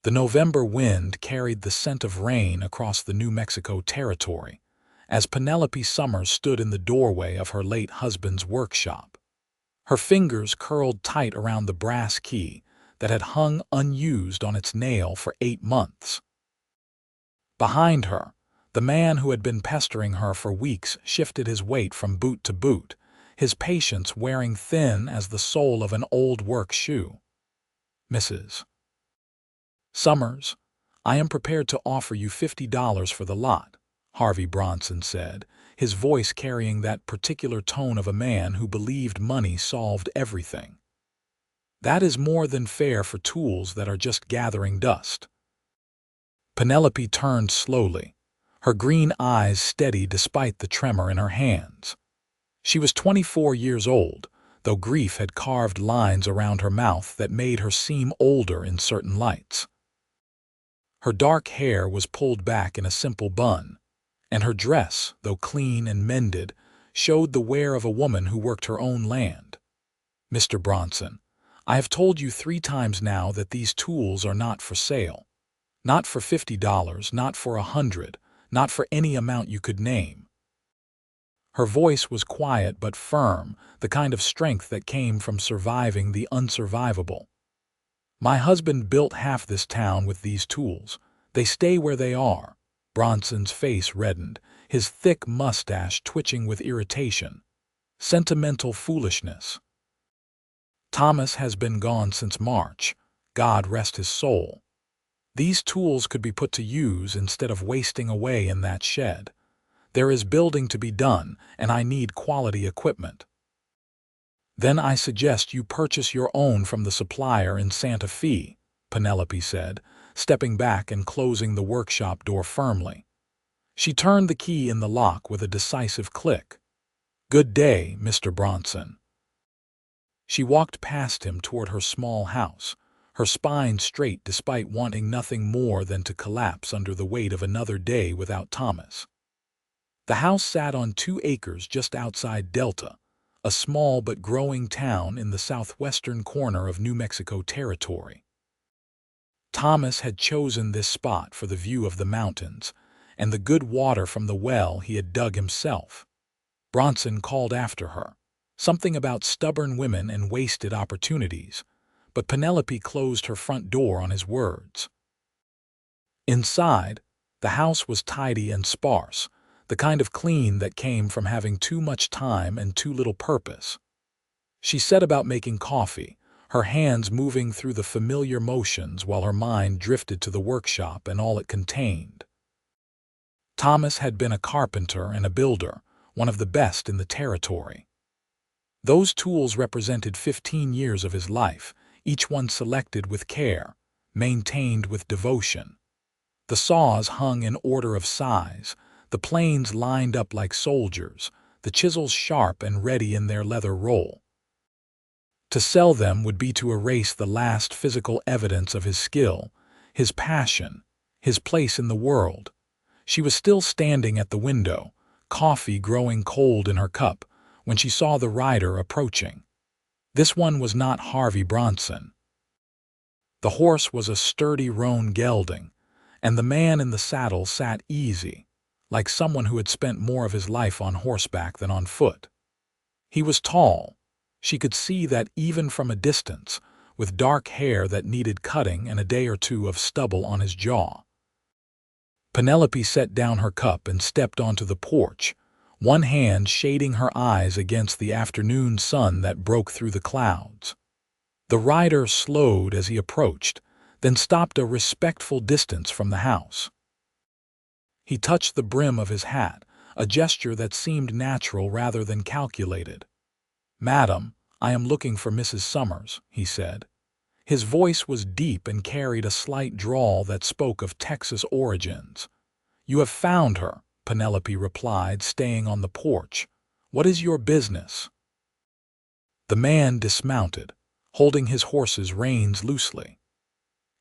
The November wind carried the scent of rain across the New Mexico territory, as Penelope Summers stood in the doorway of her late husband's workshop. Her fingers curled tight around the brass key that had hung unused on its nail for 8 months. Behind her, the man who had been pestering her for weeks shifted his weight from boot to boot, his patience wearing thin as the sole of an old work shoe. "Mrs. Summers, I am prepared to offer you $50 for the lot," Harvey Bronson said, his voice carrying that particular tone of a man who believed money solved everything. "That is more than fair for tools that are just gathering dust." Penelope turned slowly, her green eyes steady despite the tremor in her hands. She was 24 years old, though grief had carved lines around her mouth that made her seem older in certain lights. Her dark hair was pulled back in a simple bun, and her dress, though clean and mended, showed the wear of a woman who worked her own land. "Mr. Bronson, I have told you 3 times now that these tools are not for sale. Not for $50, not for $100, not for any amount you could name." Her voice was quiet but firm, the kind of strength that came from surviving the unsurvivable. "My husband built half this town with these tools. They stay where they are." Bronson's face reddened, his thick mustache twitching with irritation. "Sentimental foolishness. Thomas has been gone since March. God rest his soul. These tools could be put to use instead of wasting away in that shed. There is building to be done, and I need quality equipment." "Then I suggest you purchase your own from the supplier in Santa Fe," Penelope said, stepping back and closing the workshop door firmly. She turned the key in the lock with a decisive click. "Good day, Mr. Bronson." She walked past him toward her small house, her spine straight despite wanting nothing more than to collapse under the weight of another day without Thomas. The house sat on 2 acres just outside Delta, a small but growing town in the southwestern corner of New Mexico territory. Thomas had chosen this spot for the view of the mountains and the good water from the well he had dug himself. Bronson called after her, something about stubborn women and wasted opportunities, but Penelope closed her front door on his words. Inside, the house was tidy and sparse, the kind of clean that came from having too much time and too little purpose. She set about making coffee, her hands moving through the familiar motions while her mind drifted to the workshop and all it contained. Thomas had been a carpenter and a builder, one of the best in the territory. Those tools represented 15 years of his life, each one selected with care, maintained with devotion. The saws hung in order of size, the planes lined up like soldiers, the chisels sharp and ready in their leather roll. To sell them would be to erase the last physical evidence of his skill, his passion, his place in the world. She was still standing at the window, coffee growing cold in her cup, when she saw the rider approaching. This one was not Harvey Bronson. The horse was a sturdy roan gelding, and the man in the saddle sat easy, like someone who had spent more of his life on horseback than on foot. He was tall. She could see that even from a distance, with dark hair that needed cutting and a day or 2 of stubble on his jaw. Penelope set down her cup and stepped onto the porch, one hand shading her eyes against the afternoon sun that broke through the clouds. The rider slowed as he approached, then stopped a respectful distance from the house. He touched the brim of his hat, a gesture that seemed natural rather than calculated. "Madam, I am looking for Mrs. Summers," he said. His voice was deep and carried a slight drawl that spoke of Texas origins. "You have found her," Penelope replied, staying on the porch. "What is your business?" The man dismounted, holding his horse's reins loosely.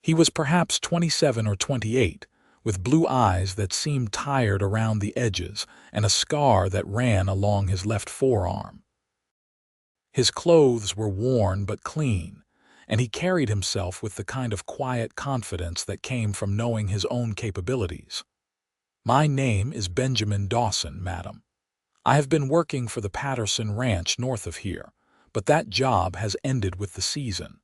He was perhaps 27 or 28, with blue eyes that seemed tired around the edges and a scar that ran along his left forearm. His clothes were worn but clean, and he carried himself with the kind of quiet confidence that came from knowing his own capabilities. "My name is Benjamin Dawson, madam. I have been working for the Patterson Ranch north of here, but that job has ended with the season.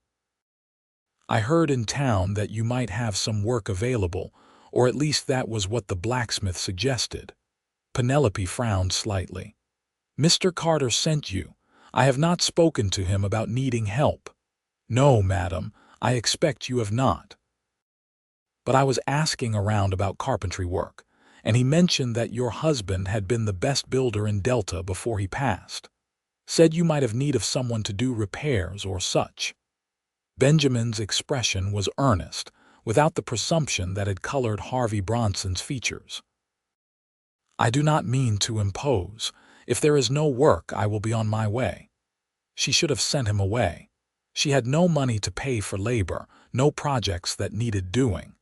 I heard in town that you might have some work available, or at least that was what the blacksmith suggested." Penelope frowned slightly. "Mr. Carter sent you. I have not spoken to him about needing help." "No, madam, I expect you have not. But I was asking around about carpentry work, and he mentioned that your husband had been the best builder in Delta before he passed. Said you might have need of someone to do repairs or such." Benjamin's expression was earnest, without the presumption that had colored Harvey Bronson's features. "I do not mean to impose. If there is no work, I will be on my way." She should have sent him away. She had no money to pay for labor, no projects that needed doing.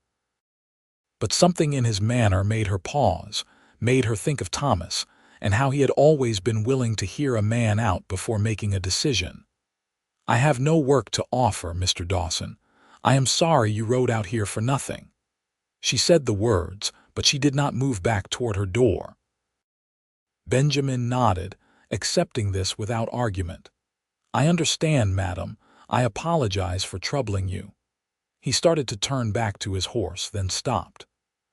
But something in his manner made her pause, made her think of Thomas, and how he had always been willing to hear a man out before making a decision. "I have no work to offer, Mr. Dawson. I am sorry you rode out here for nothing." She said the words, but she did not move back toward her door. Benjamin nodded, accepting this without argument. "I understand, madam. I apologize for troubling you." He started to turn back to his horse, then stopped.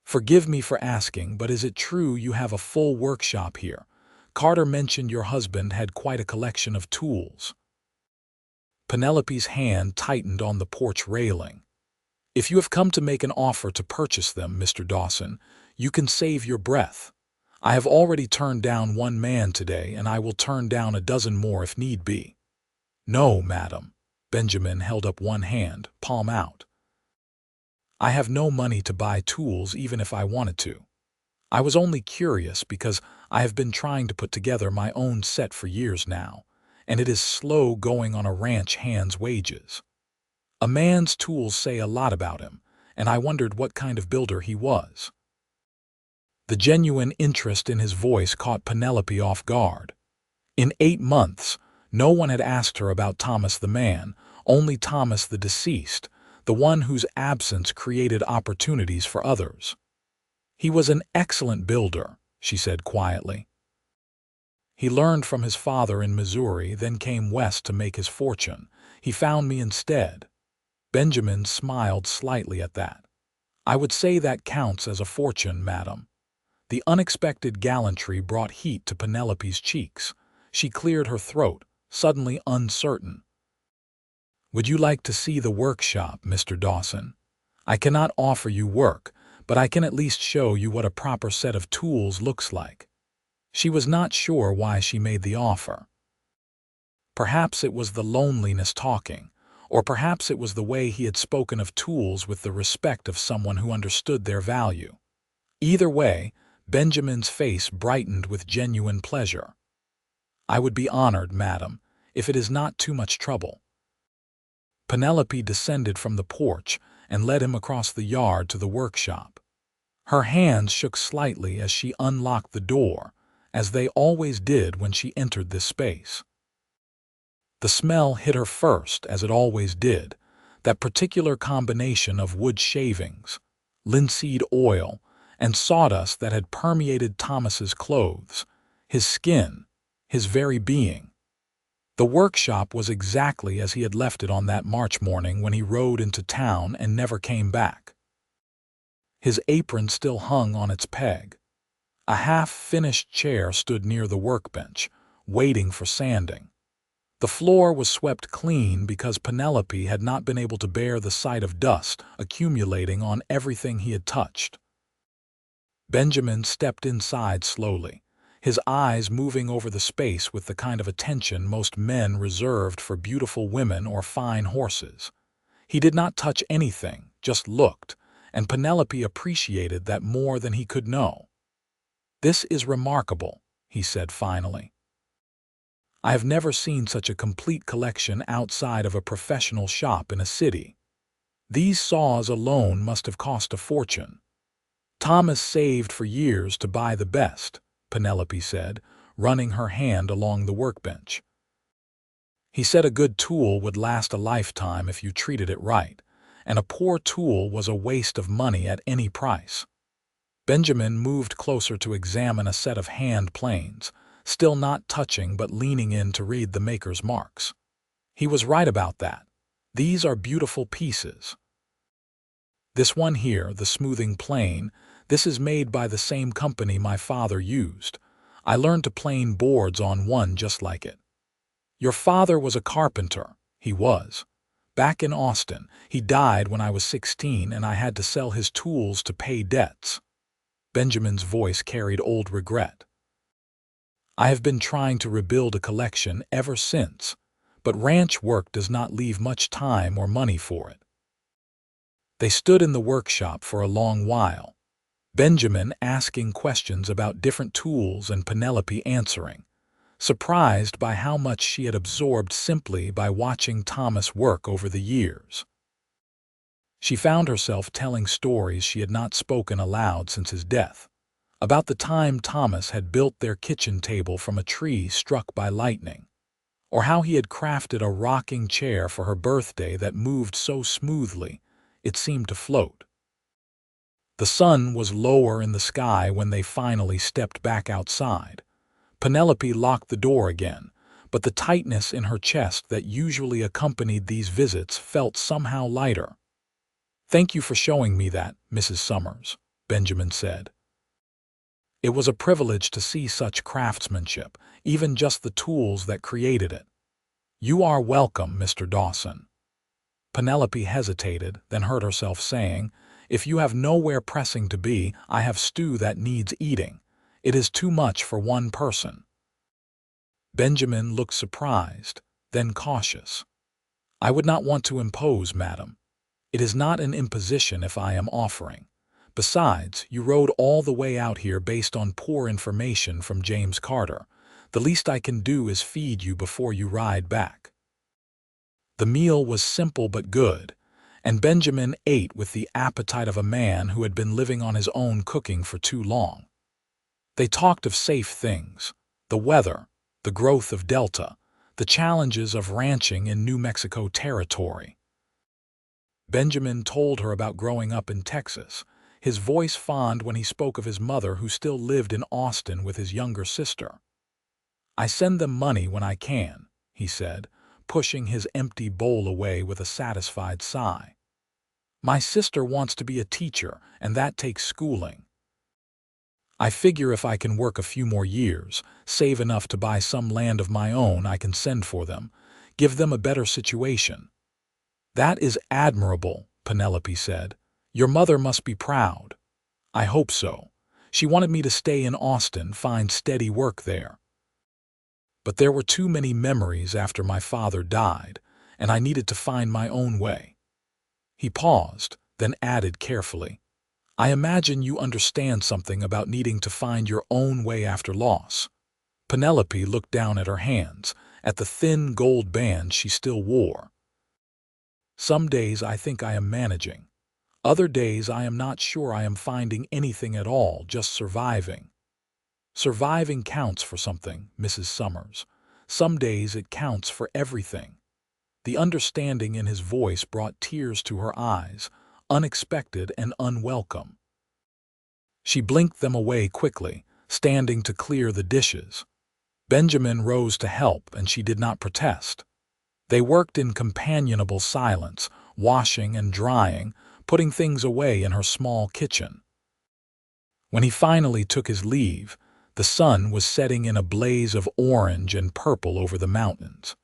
"Forgive me for asking, but is it true you have a full workshop here? Carter mentioned your husband had quite a collection of tools." Penelope's hand tightened on the porch railing. "If you have come to make an offer to purchase them, Mr. Dawson, you can save your breath. I have already turned down one man today, and I will turn down a dozen more if need be." "No, madam." Benjamin held up one hand, palm out. "I have no money to buy tools even if I wanted to. I was only curious because I have been trying to put together my own set for years now, and it is slow going on a ranch hand's wages. A man's tools say a lot about him, and I wondered what kind of builder he was." The genuine interest in his voice caught Penelope off guard. In 8 months, no one had asked her about Thomas the man, only Thomas the deceased, the one whose absence created opportunities for others. "He was an excellent builder," she said quietly. "He learned from his father in Missouri, then came west to make his fortune. He found me instead." Benjamin smiled slightly at that. "I would say that counts as a fortune, madam." The unexpected gallantry brought heat to Penelope's cheeks. She cleared her throat, suddenly uncertain. "Would you like to see the workshop, Mr. Dawson? I cannot offer you work, but I can at least show you what a proper set of tools looks like." She was not sure why she made the offer. Perhaps it was the loneliness talking, or perhaps it was the way he had spoken of tools with the respect of someone who understood their value. Either way, Benjamin's face brightened with genuine pleasure. "I would be honored, madam, if it is not too much trouble." Penelope descended from the porch and led him across the yard to the workshop. Her hands shook slightly as she unlocked the door, as they always did when she entered this space. The smell hit her first, as it always did, that particular combination of wood shavings, linseed oil, and sawdust that had permeated Thomas's clothes, his skin, his very being. The workshop was exactly as he had left it on that March morning when he rode into town and never came back. His apron still hung on its peg. A half-finished chair stood near the workbench, waiting for sanding. The floor was swept clean because Penelope had not been able to bear the sight of dust accumulating on everything he had touched. Benjamin stepped inside slowly, his eyes moving over the space with the kind of attention most men reserved for beautiful women or fine horses. He did not touch anything, just looked, and Penelope appreciated that more than he could know. "This is remarkable," he said finally. "I have never seen such a complete collection outside of a professional shop in a city. These saws alone must have cost a fortune." "Thomas saved for years to buy the best," Penelope said, running her hand along the workbench. He said a good tool would last a lifetime if you treated it right, and a poor tool was a waste of money at any price. Benjamin moved closer to examine a set of hand planes, still not touching but leaning in to read the maker's marks. He was right about that. These are beautiful pieces. This one here, the smoothing plane, this is made by the same company my father used. I learned to plane boards on one just like it. Your father was a carpenter. He was. Back in Austin, he died when I was 16 and I had to sell his tools to pay debts. Benjamin's voice carried old regret. I have been trying to rebuild a collection ever since, but ranch work does not leave much time or money for it. They stood in the workshop for a long while, Benjamin asking questions about different tools and Penelope answering, surprised by how much she had absorbed simply by watching Thomas work over the years. She found herself telling stories she had not spoken aloud since his death, about the time Thomas had built their kitchen table from a tree struck by lightning, or how he had crafted a rocking chair for her birthday that moved so smoothly it seemed to float. The sun was lower in the sky when they finally stepped back outside. Penelope locked the door again, but the tightness in her chest that usually accompanied these visits felt somehow lighter. "Thank you for showing me that, Mrs. Summers," Benjamin said. It was a privilege to see such craftsmanship, even just the tools that created it. "You are welcome, Mr. Dawson." Penelope hesitated, then heard herself saying, "If you have nowhere pressing to be, I have stew that needs eating. It is too much for one person." Benjamin looked surprised, then cautious. "I would not want to impose, madam. It is not an imposition if I am offering. Besides, you rode all the way out here based on poor information from James Carter. The least I can do is feed you before you ride back." The meal was simple but good, and Benjamin ate with the appetite of a man who had been living on his own cooking for too long. They talked of safe things, the weather, the growth of Delta, the challenges of ranching in New Mexico territory. Benjamin told her about growing up in Texas, his voice fond when he spoke of his mother who still lived in Austin with his younger sister. "I send them money when I can," he said, pushing his empty bowl away with a satisfied sigh. "My sister wants to be a teacher, and that takes schooling. I figure if I can work a few more years, save enough to buy some land of my own I can send for them, give them a better situation." "That is admirable," Penelope said. "Your mother must be proud." "I hope so. She wanted me to stay in Austin, find steady work there. But there were too many memories after my father died, and I needed to find my own way." He paused, then added carefully, "I imagine you understand something about needing to find your own way after loss." Penelope looked down at her hands, at the thin gold band she still wore. "Some days I think I am managing. Other days I am not sure I am finding anything at all, just surviving." "Surviving counts for something, Mrs. Summers. Some days it counts for everything." The understanding in his voice brought tears to her eyes, unexpected and unwelcome. She blinked them away quickly, standing to clear the dishes. Benjamin rose to help, and she did not protest. They worked in companionable silence, washing and drying, putting things away in her small kitchen. When he finally took his leave, the sun was setting in a blaze of orange and purple over the mountains.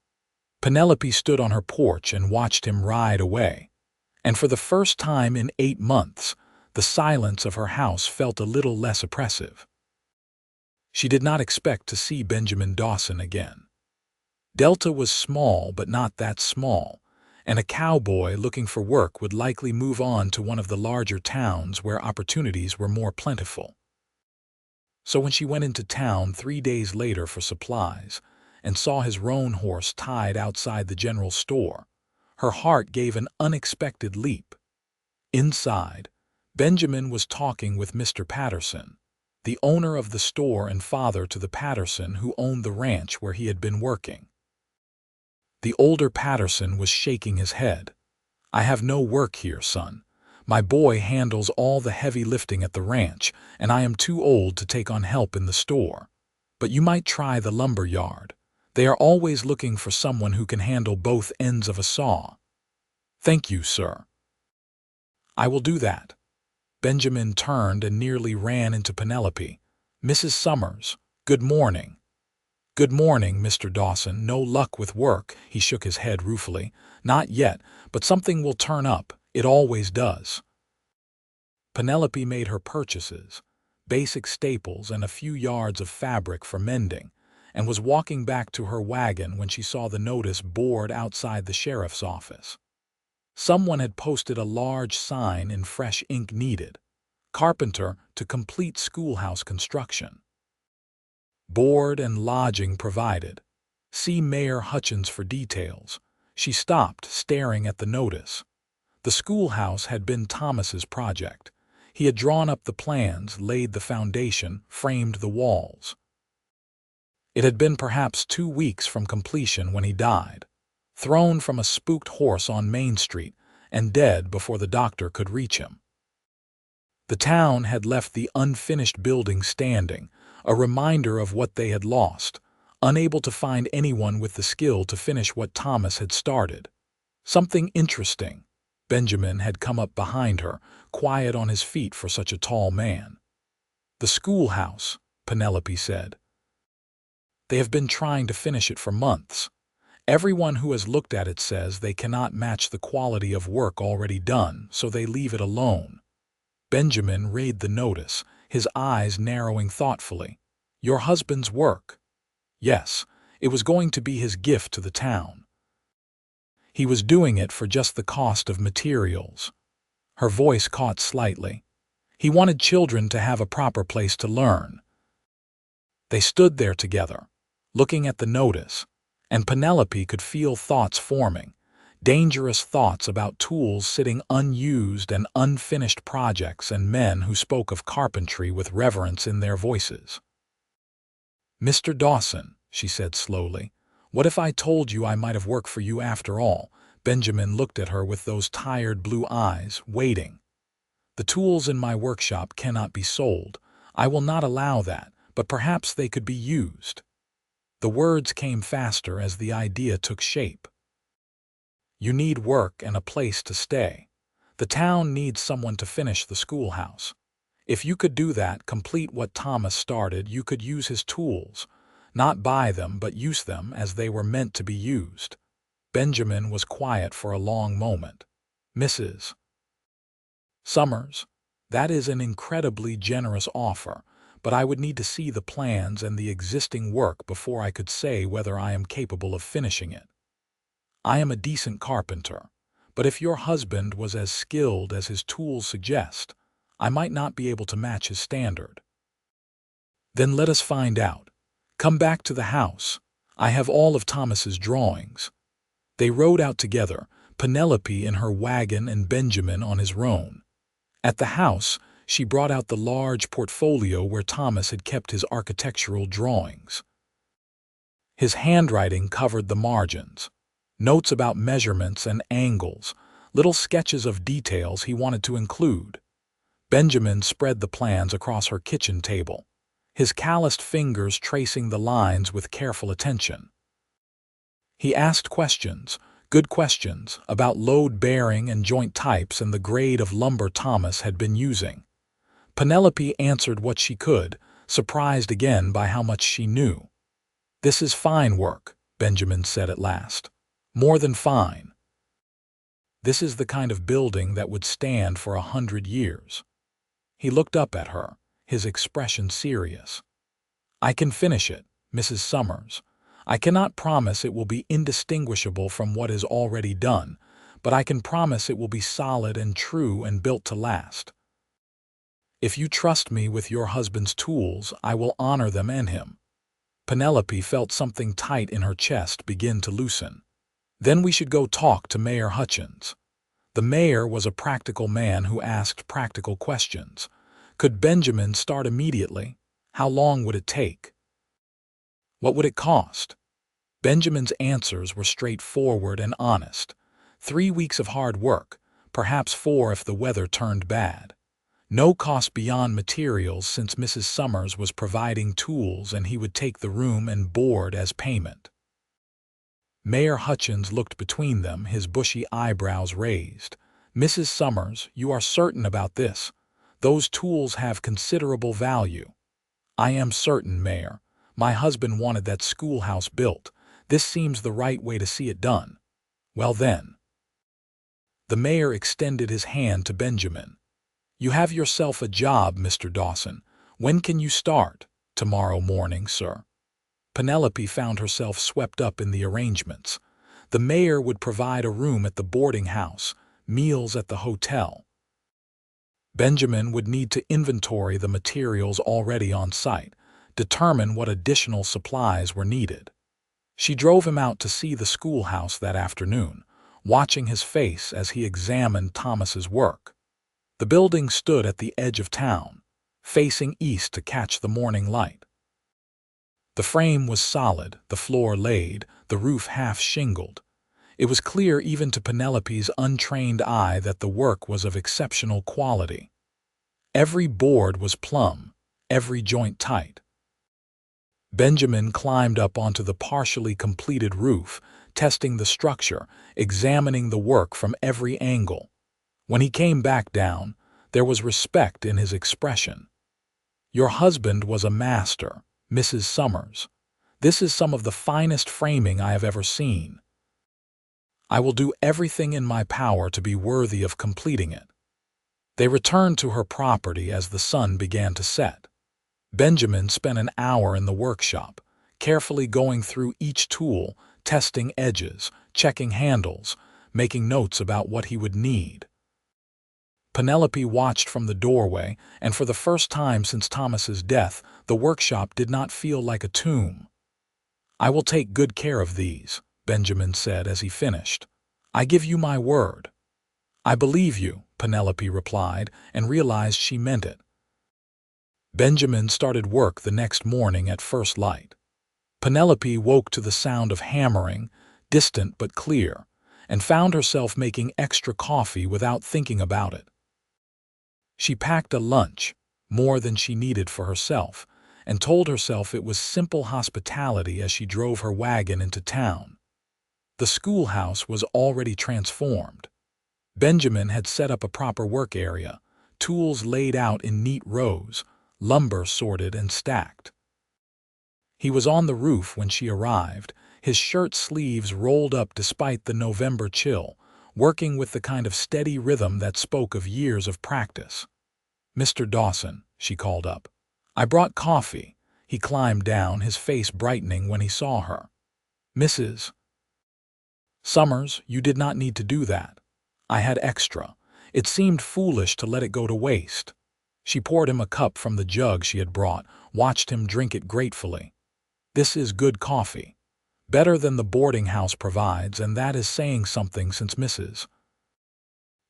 Penelope stood on her porch and watched him ride away, and for the first time in 8 months, the silence of her house felt a little less oppressive. She did not expect to see Benjamin Dawson again. Delta was small but not that small, and a cowboy looking for work would likely move on to one of the larger towns where opportunities were more plentiful. So when she went into town 3 days later for supplies and saw his roan horse tied outside the general store, her heart gave an unexpected leap. Inside, Benjamin was talking with Mr. Patterson, the owner of the store and father to the Patterson who owned the ranch where he had been working. The older Patterson was shaking his head. "I have no work here, son. My boy handles all the heavy lifting at the ranch, and I am too old to take on help in the store. But you might try the lumber yard. They are always looking for someone who can handle both ends of a saw." "Thank you, sir. I will do that." Benjamin turned and nearly ran into Penelope. "Mrs. Summers, good morning." "Good morning, Mr. Dawson. No luck with work?" He shook his head ruefully. "Not yet, but something will turn up. It always does." Penelope made her purchases, basic staples and a few yards of fabric for mending, and was walking back to her wagon when she saw the notice board outside the sheriff's office. Someone had posted a large sign in fresh ink needed: "Carpenter to complete schoolhouse construction. Board and lodging provided. See Mayor Hutchins for details." She stopped, staring at the notice. The schoolhouse had been Thomas's project. He had drawn up the plans, laid the foundation, framed the walls. It had been perhaps 2 weeks from completion when he died, thrown from a spooked horse on Main Street, and dead before the doctor could reach him. The town had left the unfinished building standing, a reminder of what they had lost, unable to find anyone with the skill to finish what Thomas had started. Something interesting. Benjamin had come up behind her, quiet on his feet for such a tall man. "The schoolhouse," Penelope said. "They have been trying to finish it for months. Everyone who has looked at it says they cannot match the quality of work already done, so they leave it alone." Benjamin read the notice, his eyes narrowing thoughtfully. "Your husband's work." Yes, it was going to be his gift to the town. He was doing it for just the cost of materials. Her voice caught slightly. He wanted children to have a proper place to learn. They stood there together, looking at the notice, and Penelope could feel thoughts forming, dangerous thoughts about tools sitting unused and unfinished projects and men who spoke of carpentry with reverence in their voices. "Mr. Dawson," she said slowly, "what if I told you I might have work for you after all?" Benjamin looked at her with those tired blue eyes, waiting. "The tools in my workshop cannot be sold. I will not allow that, but perhaps they could be used." The words came faster as the idea took shape. "You need work and a place to stay. The town needs someone to finish the schoolhouse. If you could do that, complete what Thomas started, you could use his tools. Not buy them, but use them as they were meant to be used." Benjamin was quiet for a long moment. "Mrs. Summers, that is an incredibly generous offer, but I would need to see the plans and the existing work before I could say whether I am capable of finishing it. I am a decent carpenter, but if your husband was as skilled as his tools suggest, I might not be able to match his standard." "Then let us find out. Come back to the house. I have all of Thomas's drawings." They rode out together, Penelope in her wagon and Benjamin on his roan. At the house, she brought out the large portfolio where Thomas had kept his architectural drawings. His handwriting covered the margins, notes about measurements and angles, little sketches of details he wanted to include. Benjamin spread the plans across her kitchen table, his calloused fingers tracing the lines with careful attention. He asked questions, good questions, about load bearing and joint types and the grade of lumber Thomas had been using. Penelope answered what she could, surprised again by how much she knew. "This is fine work," Benjamin said at last. "More than fine. This is the kind of building that would stand for 100 years. He looked up at her, his expression serious. "I can finish it, Mrs. Summers. I cannot promise it will be indistinguishable from what is already done, but I can promise it will be solid and true and built to last. If you trust me with your husband's tools, I will honor them and him." Penelope felt something tight in her chest begin to loosen. "Then we should go talk to Mayor Hutchins." The mayor was a practical man who asked practical questions. Could Benjamin start immediately? How long would it take? What would it cost? Benjamin's answers were straightforward and honest. 3 weeks of hard work, perhaps 4 if the weather turned bad. No cost beyond materials since Mrs. Summers was providing tools and he would take the room and board as payment. Mayor Hutchins looked between them, his bushy eyebrows raised. "Mrs. Summers, you are certain about this? Those tools have considerable value." "I am certain, Mayor. My husband wanted that schoolhouse built. This seems the right way to see it done." "Well then." The mayor extended his hand to Benjamin. "You have yourself a job, Mr. Dawson. When can you start?" "Tomorrow morning, sir." Penelope found herself swept up in the arrangements. The mayor would provide a room at the boarding house, meals at the hotel. Benjamin would need to inventory the materials already on site, determine what additional supplies were needed. She drove him out to see the schoolhouse that afternoon, watching his face as he examined Thomas's work. The building stood at the edge of town, facing east to catch the morning light. The frame was solid, the floor laid, the roof half-shingled. It was clear even to Penelope's untrained eye that the work was of exceptional quality. Every board was plumb, every joint tight. Benjamin climbed up onto the partially completed roof, testing the structure, examining the work from every angle. When he came back down, there was respect in his expression. "Your husband was a master, Mrs. Summers. This is some of the finest framing I have ever seen. I will do everything in my power to be worthy of completing it." They returned to her property as the sun began to set. Benjamin spent an hour in the workshop, carefully going through each tool, testing edges, checking handles, making notes about what he would need. Penelope watched from the doorway, and for the first time since Thomas's death, the workshop did not feel like a tomb. "I will take good care of these," Benjamin said as he finished. "I give you my word." "I believe you," Penelope replied, and realized she meant it. Benjamin started work the next morning at first light. Penelope woke to the sound of hammering, distant but clear, and found herself making extra coffee without thinking about it. She packed a lunch, more than she needed for herself, and told herself it was simple hospitality as she drove her wagon into town. The schoolhouse was already transformed. Benjamin had set up a proper work area, tools laid out in neat rows, lumber sorted and stacked. He was on the roof when she arrived, his shirt sleeves rolled up despite the November chill, working with the kind of steady rhythm that spoke of years of practice. "Mr. Dawson," she called up. "I brought coffee." He climbed down, his face brightening when he saw her. "Mrs. Summers, you did not need to do that. I had extra. It seemed foolish to let it go to waste." She poured him a cup from the jug she had brought, watched him drink it gratefully. "This is good coffee. Better than the boarding house provides, and that is saying something since Mrs.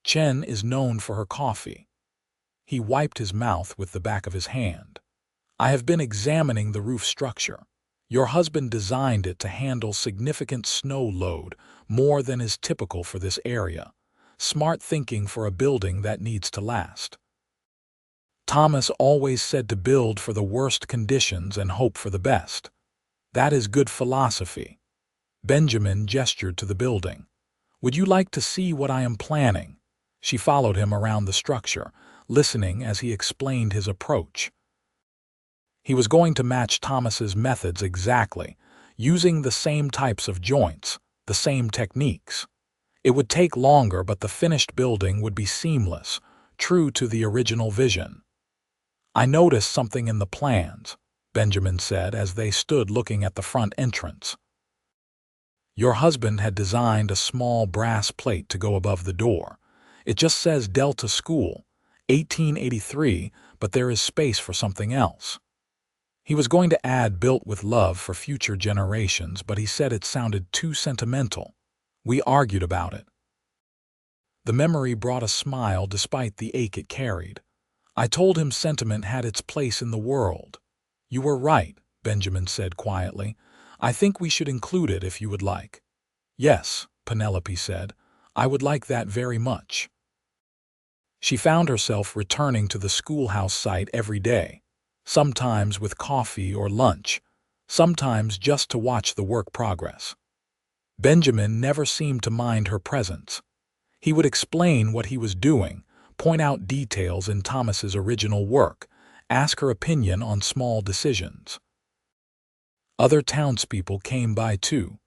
Chen is known for her coffee." He wiped his mouth with the back of his hand. "I have been examining the roof structure. Your husband designed it to handle significant snow load, more than is typical for this area. Smart thinking for a building that needs to last. Thomas always said to build for the worst conditions and hope for the best. That is good philosophy." Benjamin gestured to the building. "Would you like to see what I am planning?" She followed him around the structure, listening as he explained his approach. He was going to match Thomas's methods exactly, using the same types of joints, the same techniques. It would take longer, but the finished building would be seamless, true to the original vision. "I noticed something in the plans," Benjamin said as they stood looking at the front entrance. "Your husband had designed a small brass plate to go above the door. It just says Delta School, 1883, but there is space for something else." He was going to add "built with love for future generations," but he said it sounded too sentimental. We argued about it. The memory brought a smile despite the ache it carried. "I told him sentiment had its place in the world." "You were right," Benjamin said quietly. I think we should include it if you would like." "Yes," Penelope said. "I would like that very much." She found herself returning to the schoolhouse site every day, sometimes with coffee or lunch, sometimes just to watch the work progress. Benjamin never seemed to mind her presence. He would explain what he was doing, point out details in Thomas's original work, ask her opinion on small decisions. Other townspeople came by too,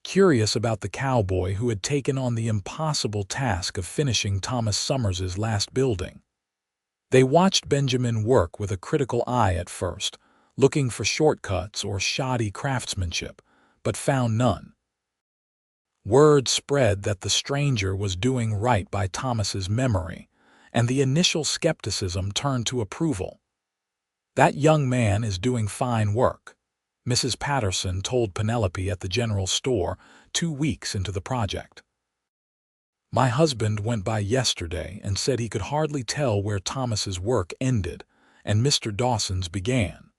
curious about the cowboy who had taken on the impossible task of finishing Thomas Summers's last building. They watched Benjamin work with a critical eye at first, looking for shortcuts or shoddy craftsmanship, but found none. Word spread that the stranger was doing right by Thomas's memory, and the initial skepticism turned to approval. "That young man is doing fine work," Mrs. Patterson told Penelope at the general store 2 weeks into the project. "My husband went by yesterday and said he could hardly tell where Thomas's work ended and Mr. Dawson's began."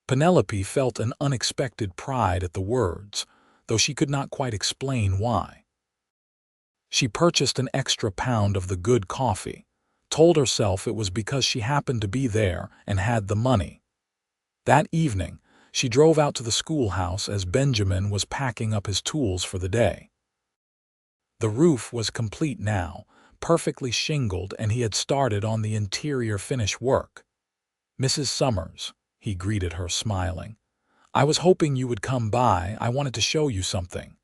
Penelope felt an unexpected pride at the words, though she could not quite explain why. She purchased an extra pound of the good coffee, told herself it was because she happened to be there and had the money. That evening, she drove out to the schoolhouse as Benjamin was packing up his tools for the day. The roof was complete now, perfectly shingled, and he had started on the interior finish work. "Mrs. Summers," he greeted her, smiling. "I was hoping you would come by. I wanted to show you something."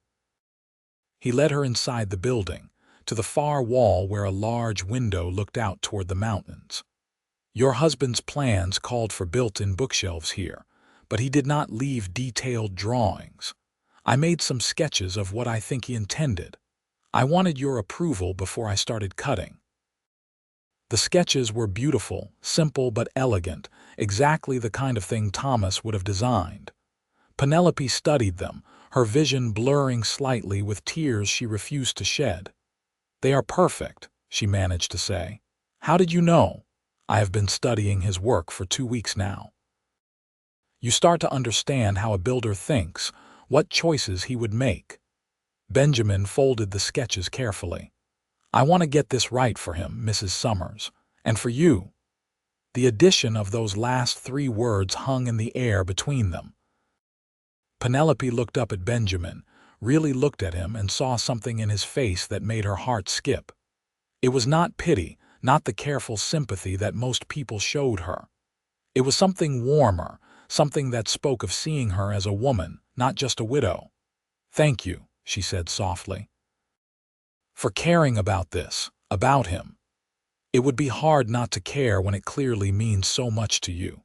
He led her inside the building, to the far wall where a large window looked out toward the mountains. "Your husband's plans called for built-in bookshelves here, but he did not leave detailed drawings. I made some sketches of what I think he intended. I wanted your approval before I started cutting." The sketches were beautiful, simple but elegant, exactly the kind of thing Thomas would have designed. Penelope studied them, her vision blurring slightly with tears she refused to shed. "They are perfect," she managed to say. "How did you know?" "I have been studying his work for 2 weeks now." You start to understand how a builder thinks, what choices he would make. Benjamin folded the sketches carefully. "I want to get this right for him, Mrs. Summers, and for you." The addition of those last 3 words hung in the air between them. Penelope looked up at Benjamin, really looked at him, and saw something in his face that made her heart skip. It was not pity, not the careful sympathy that most people showed her. It was something warmer, something that spoke of seeing her as a woman, not just a widow. "Thank you," she said softly, "for caring about this, about him. It would be hard not to care when it clearly means so much to you."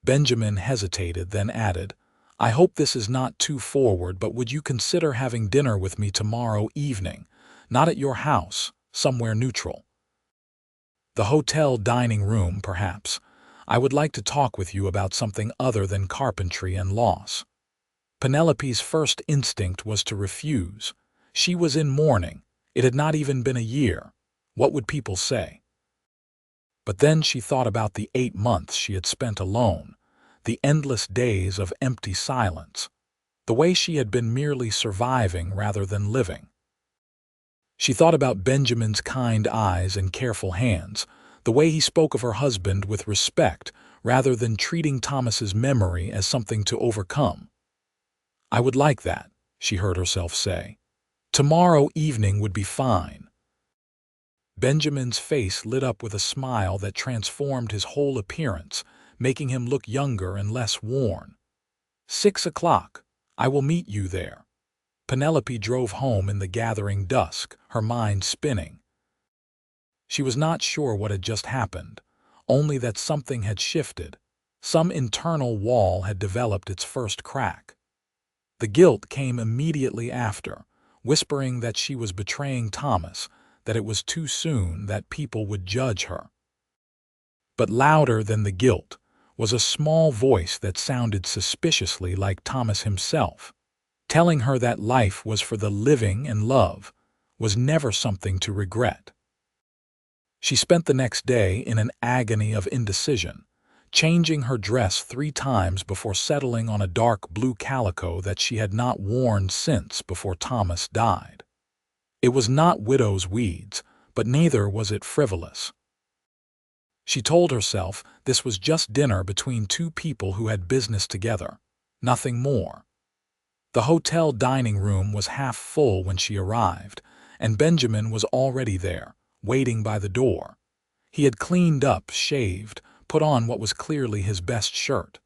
Benjamin hesitated, then added, "I hope this is not too forward, but would you consider having dinner with me tomorrow evening? Not at your house, somewhere neutral. The hotel dining room, perhaps. I would like to talk with you about something other than carpentry and loss." Penelope's first instinct was to refuse. She was in mourning. It had not even been a year. What would people say? But then she thought about the 8 months she had spent alone, the endless days of empty silence, the way she had been merely surviving rather than living. She thought about Benjamin's kind eyes and careful hands, the way he spoke of her husband with respect rather than treating Thomas's memory as something to overcome. "I would like that," she heard herself say. "Tomorrow evening would be fine." Benjamin's face lit up with a smile that transformed his whole appearance, making him look younger and less worn. 6 o'clock. I will meet you there." Penelope drove home in the gathering dusk, her mind spinning. She was not sure what had just happened, only that something had shifted. Some internal wall had developed its first crack. The guilt came immediately after, whispering that she was betraying Thomas, that it was too soon, that people would judge her. But louder than the guilt was a small voice that sounded suspiciously like Thomas himself, telling her that life was for the living and love was never something to regret. She spent the next day in an agony of indecision, changing her dress 3 times before settling on a dark blue calico that she had not worn since before Thomas died. It was not widow's weeds, but neither was it frivolous. She told herself this was just dinner between 2 people who had business together, nothing more. The hotel dining room was half full when she arrived, and Benjamin was already there, waiting by the door. He had cleaned up, shaved, put on what was clearly his best shirt.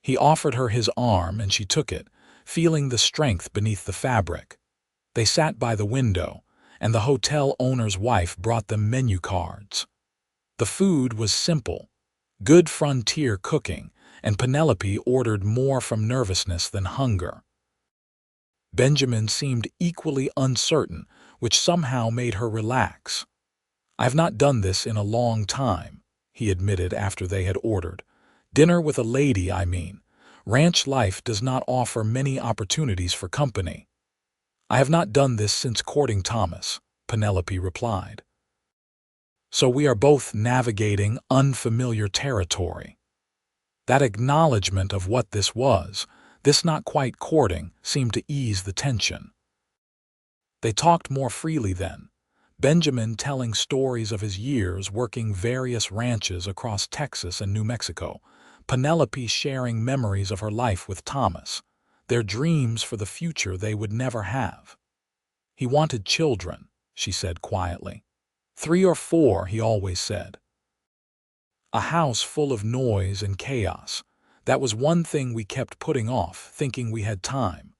He offered her his arm, and she took it, feeling the strength beneath the fabric. They sat by the window, and the hotel owner's wife brought them menu cards. The food was simple, good frontier cooking, and Penelope ordered more from nervousness than hunger. Benjamin seemed equally uncertain, which somehow made her relax. "I've not done this in a long time," he admitted after they had ordered. "Dinner with a lady, I mean. Ranch life does not offer many opportunities for company." "I have not done this since courting Thomas," Penelope replied. "So we are both navigating unfamiliar territory." That acknowledgement of what this was, this not quite courting, seemed to ease the tension. They talked more freely then, Benjamin telling stories of his years working various ranches across Texas and New Mexico, Penelope sharing memories of her life with Thomas, their dreams for the future they would never have. "He wanted children," she said quietly. 3 or 4, he always said. A house full of noise and chaos. That was one thing we kept putting off, thinking we had time.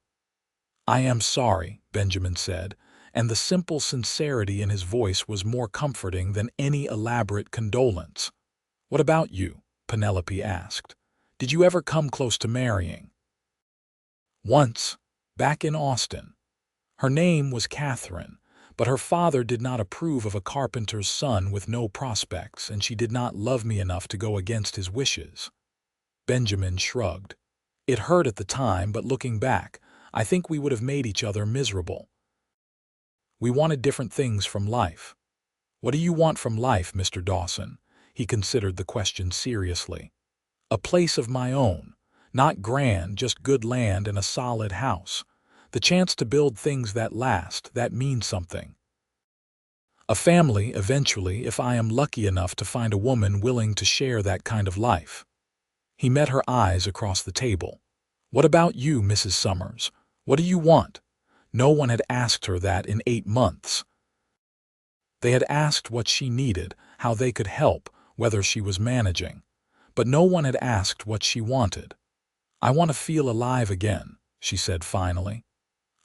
"I am sorry," Benjamin said, and the simple sincerity in his voice was more comforting than any elaborate condolence. "What about you?" Penelope asked. "Did you ever come close to marrying?" "Once, back in Austin. Her name was Catherine, but her father did not approve of a carpenter's son with no prospects, and she did not love me enough to go against his wishes." Benjamin shrugged. "It hurt at the time, but looking back, I think we would have made each other miserable. We wanted different things from life." "What do you want from life, Mr. Dawson?" He considered the question seriously. "A place of my own. Not grand, just good land and a solid house. The chance to build things that last, that means something. A family, eventually, if I am lucky enough to find a woman willing to share that kind of life." He met her eyes across the table. "What about you, Mrs. Summers? What do you want?" No one had asked her that in 8 months. They had asked what she needed, how they could help, whether she was managing. But no one had asked what she wanted. "I want to feel alive again," she said finally.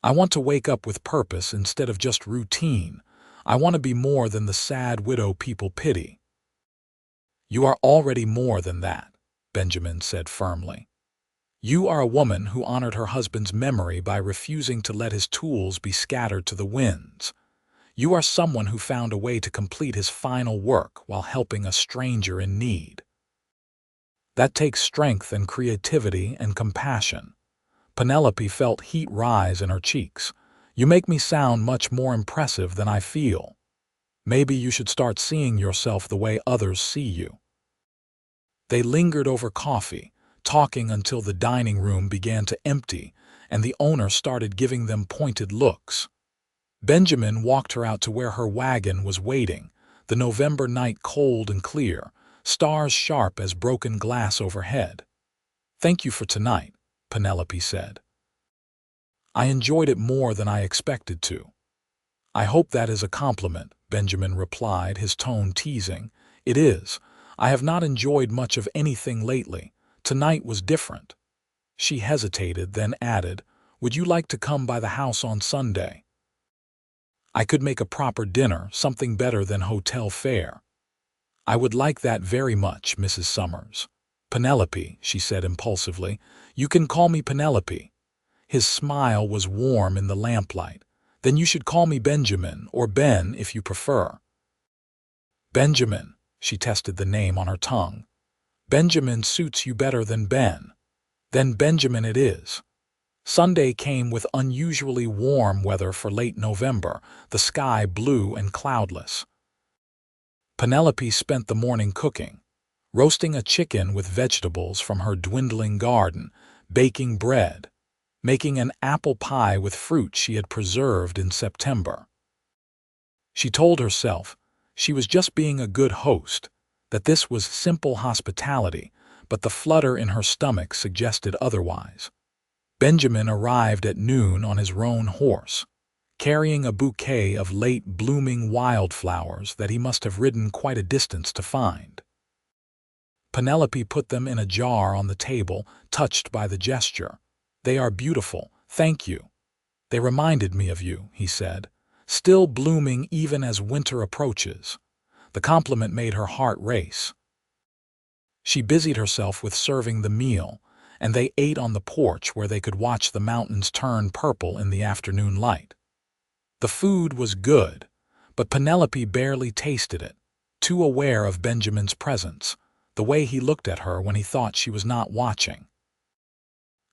"I want to wake up with purpose instead of just routine. I want to be more than the sad widow people pity." "You are already more than that," Benjamin said firmly. "You are a woman who honored her husband's memory by refusing to let his tools be scattered to the winds. You are someone who found a way to complete his final work while helping a stranger in need. That takes strength and creativity and compassion." Penelope felt heat rise in her cheeks. "You make me sound much more impressive than I feel. Maybe you should start seeing yourself the way others see you." They lingered over coffee, talking until the dining room began to empty, and the owner started giving them pointed looks. Benjamin walked her out to where her wagon was waiting, the November night cold and clear, stars sharp as broken glass overhead. "Thank you for tonight," Penelope said. "I enjoyed it more than I expected to." "I hope that is a compliment," Benjamin replied, his tone teasing. "It is. I have not enjoyed much of anything lately. Tonight was different." She hesitated, then added, "Would you like to come by the house on Sunday? I could make a proper dinner, something better than hotel fare." "I would like that very much, Mrs. Summers." "Penelope," she said impulsively. "You can call me Penelope." His smile was warm in the lamplight. "Then you should call me Benjamin, or Ben if you prefer." "Benjamin," she tested the name on her tongue. "Benjamin suits you better than Ben." "Then Benjamin it is." Sunday came with unusually warm weather for late November, the sky blue and cloudless. Penelope spent the morning cooking. roasting a chicken with vegetables from her dwindling garden, baking bread, making an apple pie with fruit she had preserved in September. She told herself she was just being a good host, that this was simple hospitality, but the flutter in her stomach suggested otherwise. Benjamin arrived at noon on his roan horse, carrying a bouquet of late-blooming wildflowers that he must have ridden quite a distance to find. Penelope put them in a jar on the table, touched by the gesture. "They are beautiful, thank you. They reminded me of you," he said, "still blooming even as winter approaches." The compliment made her heart race. She busied herself with serving the meal, and they ate on the porch where they could watch the mountains turn purple in the afternoon light. The food was good, but Penelope barely tasted it, too aware of Benjamin's presence, the way he looked at her when he thought she was not watching.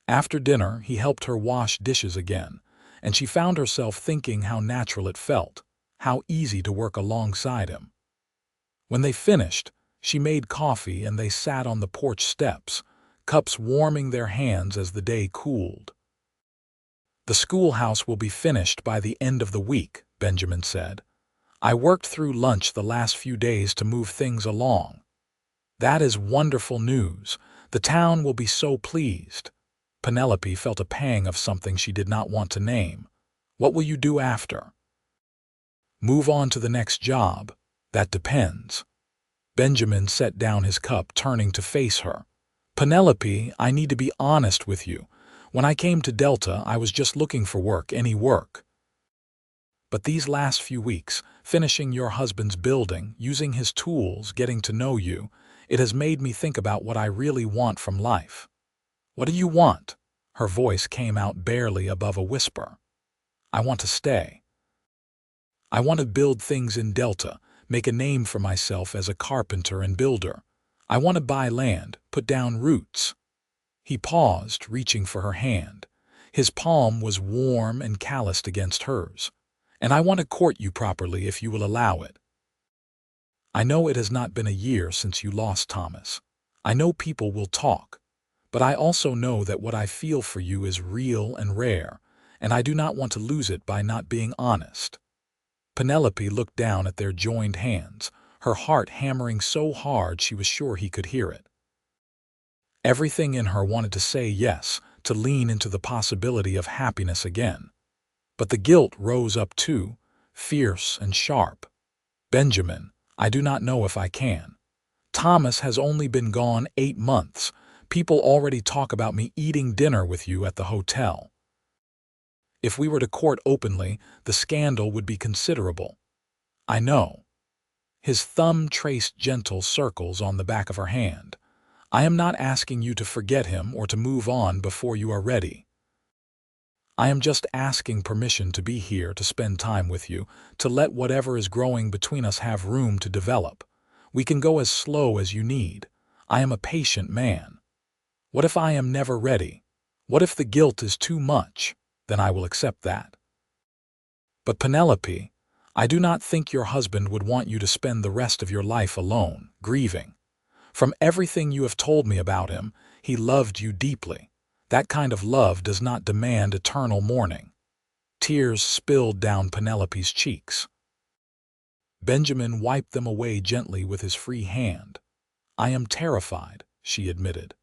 After dinner, he helped her wash dishes again, and she found herself thinking how natural it felt, how easy to work alongside him. When they finished, she made coffee and they sat on the porch steps, cups warming their hands as the day cooled. "The schoolhouse will be finished by the end of the week," Benjamin said. "I worked through lunch the last few days to move things along." "That is wonderful news. The town will be so pleased." Penelope felt a pang of something she did not want to name. "What will you do after?" "Move on to the next job. That depends." Benjamin set down his cup, turning to face her. "Penelope, I need to be honest with you. When I came to Delta, I was just looking for work, any work. But these last few weeks, finishing your husband's building, using his tools, getting to know you, it has made me think about what I really want from life." "What do you want?" Her voice came out barely above a whisper. "I want to stay. I want to build things in Delta, make a name for myself as a carpenter and builder. I want to buy land, put down roots." He paused, reaching for her hand. His palm was warm and calloused against hers. "And I want to court you properly if you will allow it. I know it has not been a year since you lost Thomas. I know people will talk. But I also know that what I feel for you is real and rare, and I do not want to lose it by not being honest." Penelope looked down at their joined hands, her heart hammering so hard she was sure he could hear it. Everything in her wanted to say yes, to lean into the possibility of happiness again. But the guilt rose up too, fierce and sharp. "Benjamin, I do not know if I can. Thomas has only been gone 8 months. People already talk about me eating dinner with you at the hotel. If we were to court openly, the scandal would be considerable." "I know." His thumb traced gentle circles on the back of her hand. "I am not asking you to forget him or to move on before you are ready. I am just asking permission to be here to spend time with you, to let whatever is growing between us have room to develop. We can go as slow as you need. I am a patient man. What if I am never ready? What if the guilt is too much? Then I will accept that. But Penelope, I do not think your husband would want you to spend the rest of your life alone, grieving. From everything you have told me about him, he loved you deeply. That kind of love does not demand eternal mourning." Tears spilled down Penelope's cheeks. Benjamin wiped them away gently with his free hand. "I am terrified," she admitted.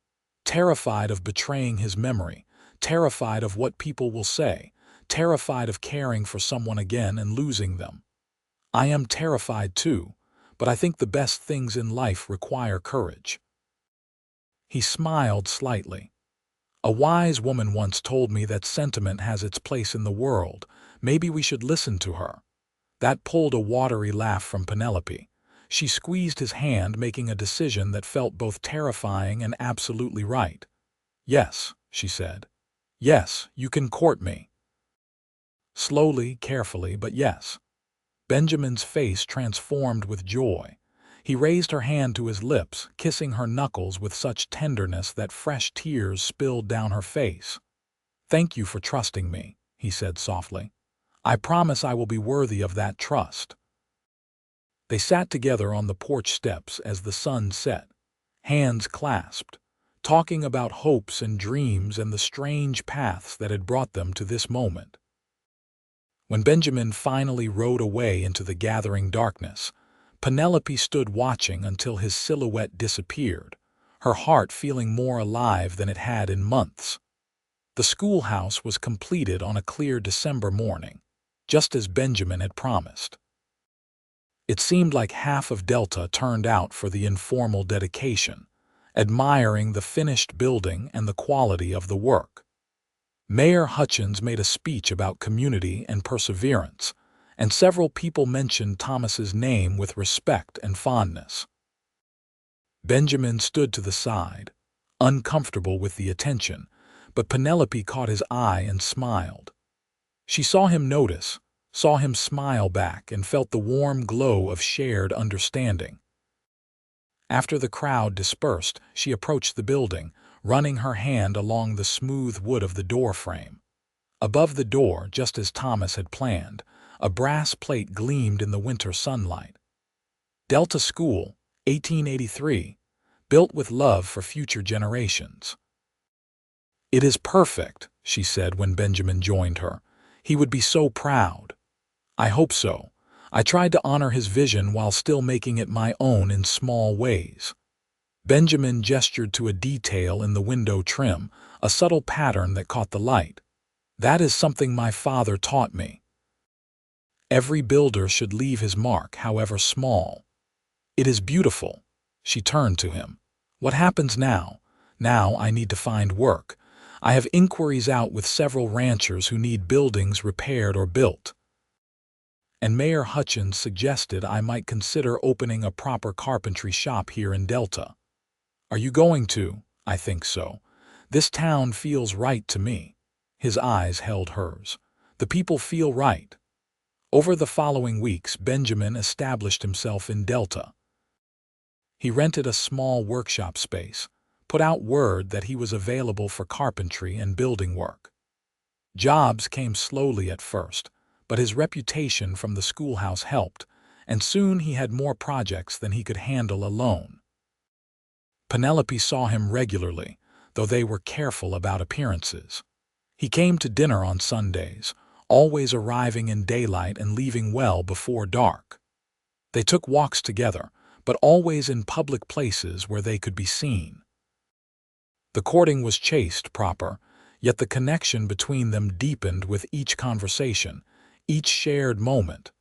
"Terrified of betraying his memory, terrified of what people will say, terrified of caring for someone again and losing them. I am terrified too, but I think the best things in life require courage." He smiled slightly. "A wise woman once told me that sentiment has its place in the world. Maybe we should listen to her." That pulled a watery laugh from Penelope. She squeezed his hand, making a decision that felt both terrifying and absolutely right. "Yes," she said. "Yes, you can court me." Slowly, carefully, but yes. Benjamin's face transformed with joy. He raised her hand to his lips, kissing her knuckles with such tenderness that fresh tears spilled down her face. "Thank you for trusting me," he said softly. "I promise I will be worthy of that trust." They sat together on the porch steps as the sun set. hands clasped, talking about hopes and dreams and the strange paths that had brought them to this moment. When Benjamin finally rode away into the gathering darkness, Penelope stood watching until his silhouette disappeared, her heart feeling more alive than it had in months. The schoolhouse was completed on a clear December morning, just as Benjamin had promised. It seemed like half of Delta turned out for the informal dedication, admiring the finished building and the quality of the work. Mayor Hutchins made a speech about community and perseverance, and several people mentioned Thomas's name with respect and fondness. Benjamin stood to the side, uncomfortable with the attention, but Penelope caught his eye and smiled. She saw him notice, saw him smile back, and felt the warm glow of shared understanding. After the crowd dispersed, she approached the building, running her hand along the smooth wood of the door frame. Above the door, just as Thomas had planned, a brass plate gleamed in the winter sunlight. Delta School, 1883, built with love for future generations. "It is perfect," she said when Benjamin joined her. "He would be so proud." "I hope so. I tried to honor his vision while still making it my own in small ways." Benjamin gestured to a detail in the window trim, a subtle pattern that caught the light. "That is something my father taught me. Every builder should leave his mark, however small." "It is beautiful." She turned to him. "What happens now? Now I need to find work. I have inquiries out with several ranchers who need buildings repaired or built. And Mayor Hutchins suggested I might consider opening a proper carpentry shop here in Delta." "Are you going to?" "I think so. This town feels right to me." His eyes held hers. "The people feel right." Over the following weeks, Benjamin established himself in Delta. He rented a small workshop space, put out word that he was available for carpentry and building work. Jobs came slowly at first, but his reputation from the schoolhouse helped, and soon he had more projects than he could handle alone. Penelope saw him regularly, though they were careful about appearances. He came to dinner on Sundays, always arriving in daylight and leaving well before dark. They took walks together, but always in public places where they could be seen. The courting was chaste, proper, yet the connection between them deepened with each conversation, each shared moment.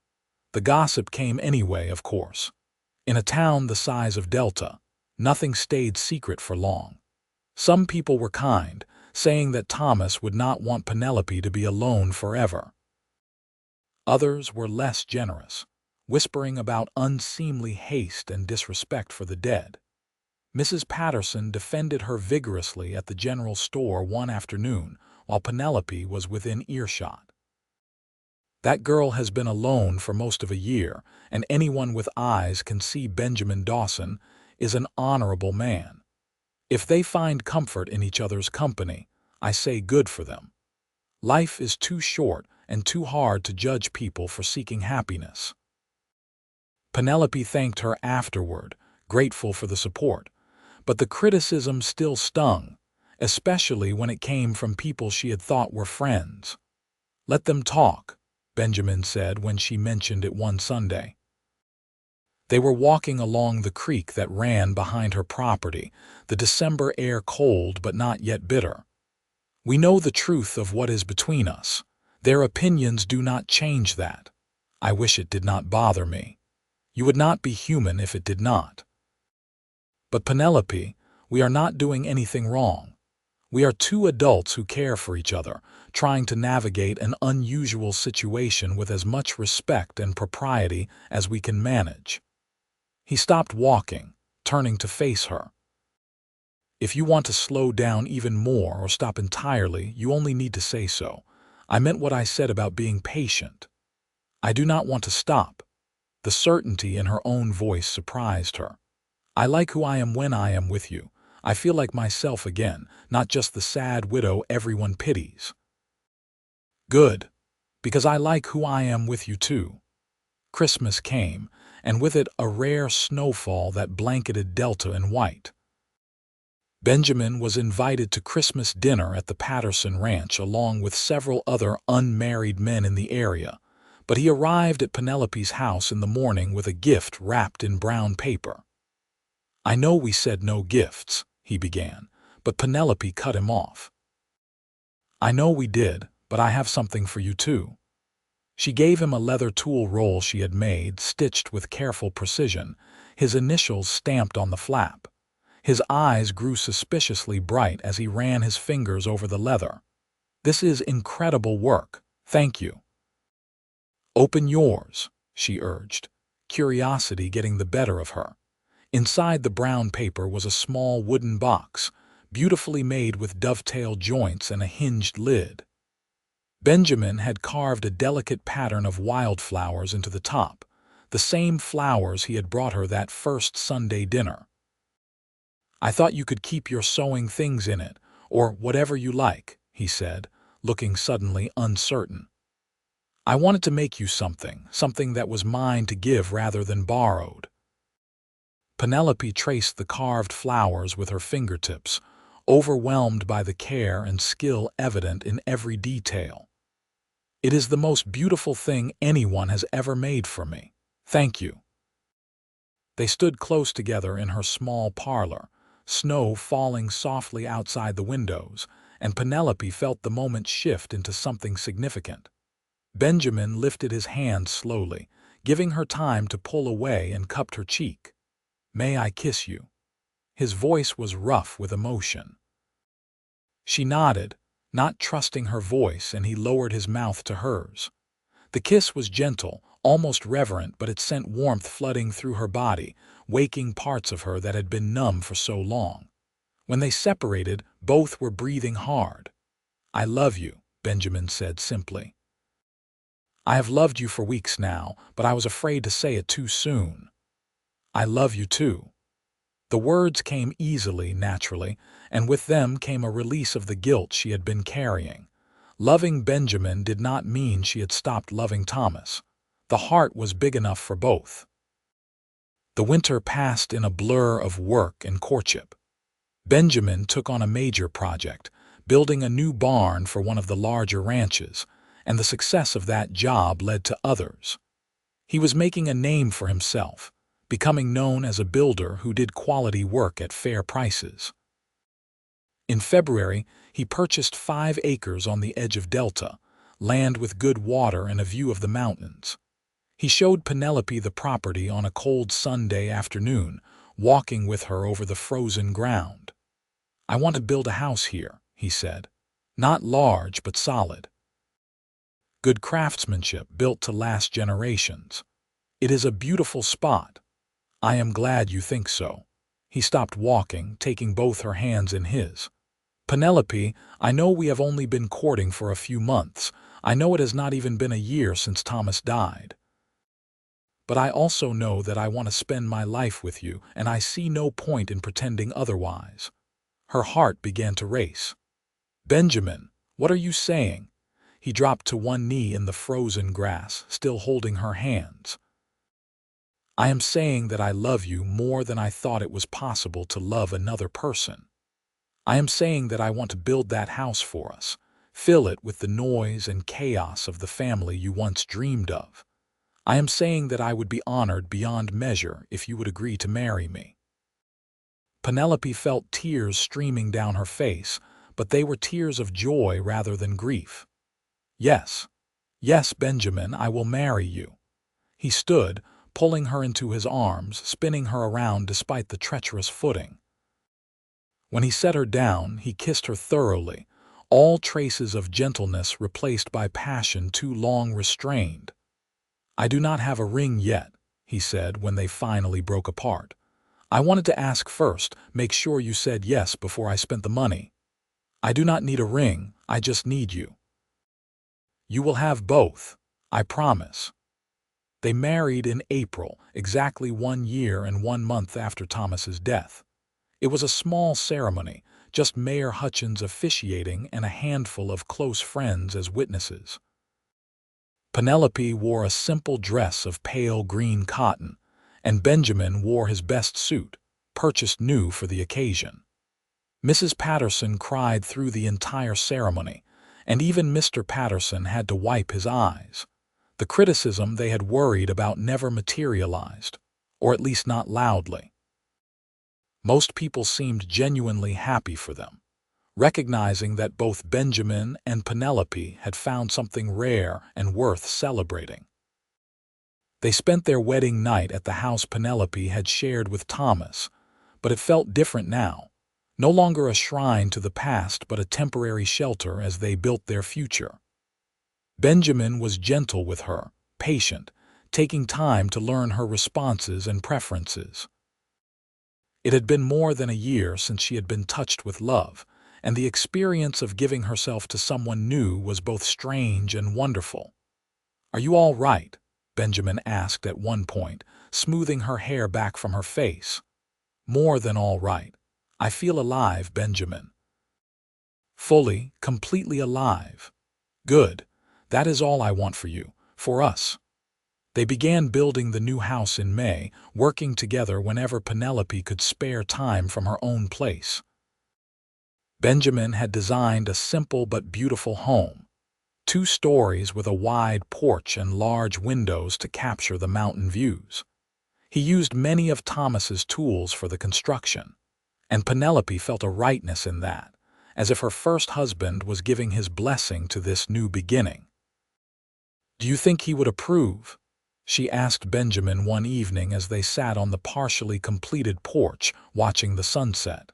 The gossip came anyway, of course. In a town the size of Delta, nothing stayed secret for long. Some people were kind, saying that Thomas would not want Penelope to be alone forever. Others were less generous, whispering about unseemly haste and disrespect for the dead. Mrs. Patterson defended her vigorously at the general store one afternoon while Penelope was within earshot. "That girl has been alone for most of a year, and anyone with eyes can see Benjamin Dawson is an honorable man. If they find comfort in each other's company, I say good for them. Life is too short and too hard to judge people for seeking happiness." Penelope thanked her afterward, grateful for the support, but the criticism still stung, especially when it came from people she had thought were friends. "Let them talk," Benjamin said when she mentioned it one Sunday. They were walking along the creek that ran behind her property, the December air cold but not yet bitter. "We know the truth of what is between us. Their opinions do not change that. I wish it did not bother me. You would not be human if it did not. But Penelope, we are not doing anything wrong. We are two adults who care for each other, trying to navigate an unusual situation with as much respect and propriety as we can manage." He stopped walking, turning to face her. "If you want to slow down even more or stop entirely, you only need to say so. I meant what I said about being patient. I do not want to stop." The certainty in her own voice surprised her. "I like who I am when I am with you. I feel like myself again, not just the sad widow everyone pities." "Good, because I like who I am with you too." Christmas came, and with it a rare snowfall that blanketed Delta in white. Benjamin was invited to Christmas dinner at the Patterson Ranch along with several other unmarried men in the area, but he arrived at Penelope's house in the morning with a gift wrapped in brown paper. "I know we said no gifts," he began, but Penelope cut him off. "I know we did, but I have something for you too." She gave him a leather tool roll she had made, stitched with careful precision, his initials stamped on the flap. His eyes grew suspiciously bright as he ran his fingers over the leather. "This is incredible work. Thank you." "Open yours," she urged, curiosity getting the better of her. Inside the brown paper was a small wooden box, beautifully made with dovetail joints and a hinged lid. Benjamin had carved a delicate pattern of wildflowers into the top, the same flowers he had brought her that first Sunday dinner. "I thought you could keep your sewing things in it, or whatever you like," he said, looking suddenly uncertain. "I wanted to make you something that was mine to give rather than borrowed." Penelope traced the carved flowers with her fingertips, overwhelmed by the care and skill evident in every detail. "It is the most beautiful thing anyone has ever made for me. Thank you." They stood close together in her small parlor, snow falling softly outside the windows, and Penelope felt the moment shift into something significant. Benjamin lifted his hand slowly, giving her time to pull away, and cupped her cheek. "May I kiss you?" His voice was rough with emotion. She nodded, not trusting her voice, and he lowered his mouth to hers. The kiss was gentle, almost reverent, but it sent warmth flooding through her body, waking parts of her that had been numb for so long. When they separated, both were breathing hard. "I love you," Benjamin said simply. "I have loved you for weeks now, but I was afraid to say it too soon." "I love you too." The words came easily, naturally, and with them came a release of the guilt she had been carrying. Loving Benjamin did not mean she had stopped loving Thomas. The heart was big enough for both. The winter passed in a blur of work and courtship. Benjamin took on a major project, building a new barn for one of the larger ranches, and the success of that job led to others. He was making a name for himself, becoming known as a builder who did quality work at fair prices. In February, he purchased 5 acres on the edge of Delta, land with good water and a view of the mountains. He showed Penelope the property on a cold Sunday afternoon, walking with her over the frozen ground. "I want to build a house here," he said. "Not large, but solid. Good craftsmanship built to last generations. It is a beautiful spot. I am glad you think so." He stopped walking, taking both her hands in his. "Penelope, I know we have only been courting for a few months. I know it has not even been a year since Thomas died. But I also know that I want to spend my life with you, and I see no point in pretending otherwise." Her heart began to race. "Benjamin, what are you saying?" He dropped to one knee in the frozen grass, still holding her hands. "I am saying that I love you more than I thought it was possible to love another person. I am saying that I want to build that house for us, fill it with the noise and chaos of the family you once dreamed of. I am saying that I would be honored beyond measure if you would agree to marry me." Penelope felt tears streaming down her face, but they were tears of joy rather than grief. "Yes, yes, Benjamin, I will marry you." He stood, pulling her into his arms, spinning her around despite the treacherous footing. When he set her down, he kissed her thoroughly, all traces of gentleness replaced by passion too long restrained. "I do not have a ring yet," he said when they finally broke apart. "I wanted to ask first, make sure you said yes before I spent the money. I do not need a ring, I just need you. You will have both, I promise." They married in April, exactly 1 year and 1 month after Thomas's death. It was a small ceremony, just Mayor Hutchins officiating and a handful of close friends as witnesses. Penelope wore a simple dress of pale green cotton, and Benjamin wore his best suit, purchased new for the occasion. Mrs. Patterson cried through the entire ceremony, and even Mr. Patterson had to wipe his eyes. The criticism they had worried about never materialized, or at least not loudly. Most people seemed genuinely happy for them, recognizing that both Benjamin and Penelope had found something rare and worth celebrating. They spent their wedding night at the house Penelope had shared with Thomas, but it felt different now. No longer a shrine to the past, but a temporary shelter as they built their future. Benjamin was gentle with her, patient, taking time to learn her responses and preferences. It had been more than a year since she had been touched with love, and the experience of giving herself to someone new was both strange and wonderful. "Are you all right?" Benjamin asked at one point, smoothing her hair back from her face. "More than all right. I feel alive, Benjamin." "Fully, completely alive." "Good. That is all I want for you, for us." They began building the new house in May, working together whenever Penelope could spare time from her own place. Benjamin had designed a simple but beautiful home, 2 stories with a wide porch and large windows to capture the mountain views. He used many of Thomas's tools for the construction, and Penelope felt a rightness in that, as if her first husband was giving his blessing to this new beginning. "Do you think he would approve?" she asked Benjamin one evening as they sat on the partially completed porch watching the sunset.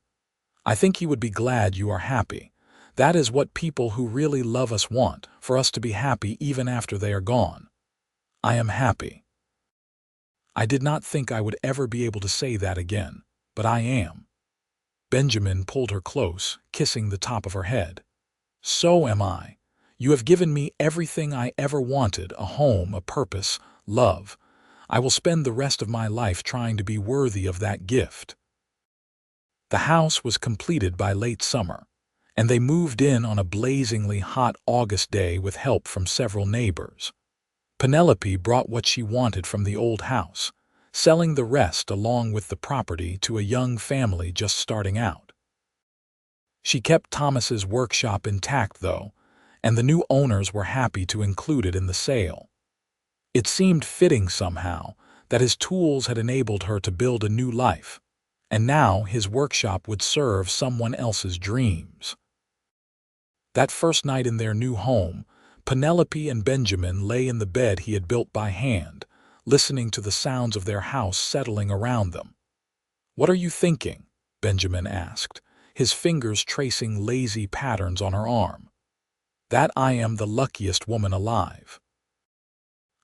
"I think he would be glad you are happy. That is what people who really love us want, for us to be happy even after they are gone." "I am happy." "I did not think I would ever be able to say that again, but I am." Benjamin pulled her close, kissing the top of her head. "So am I. You have given me everything I ever wanted, a home, a purpose, love. I will spend the rest of my life trying to be worthy of that gift." The house was completed by late summer, and they moved in on a blazingly hot August day with help from several neighbors. Penelope brought what she wanted from the old house, selling the rest along with the property to a young family just starting out. She kept Thomas's workshop intact, though, and the new owners were happy to include it in the sale. It seemed fitting somehow that his tools had enabled her to build a new life, and now his workshop would serve someone else's dreams. That first night in their new home, Penelope and Benjamin lay in the bed he had built by hand, listening to the sounds of their house settling around them. "What are you thinking?" Benjamin asked, his fingers tracing lazy patterns on her arm. "That I am the luckiest woman alive.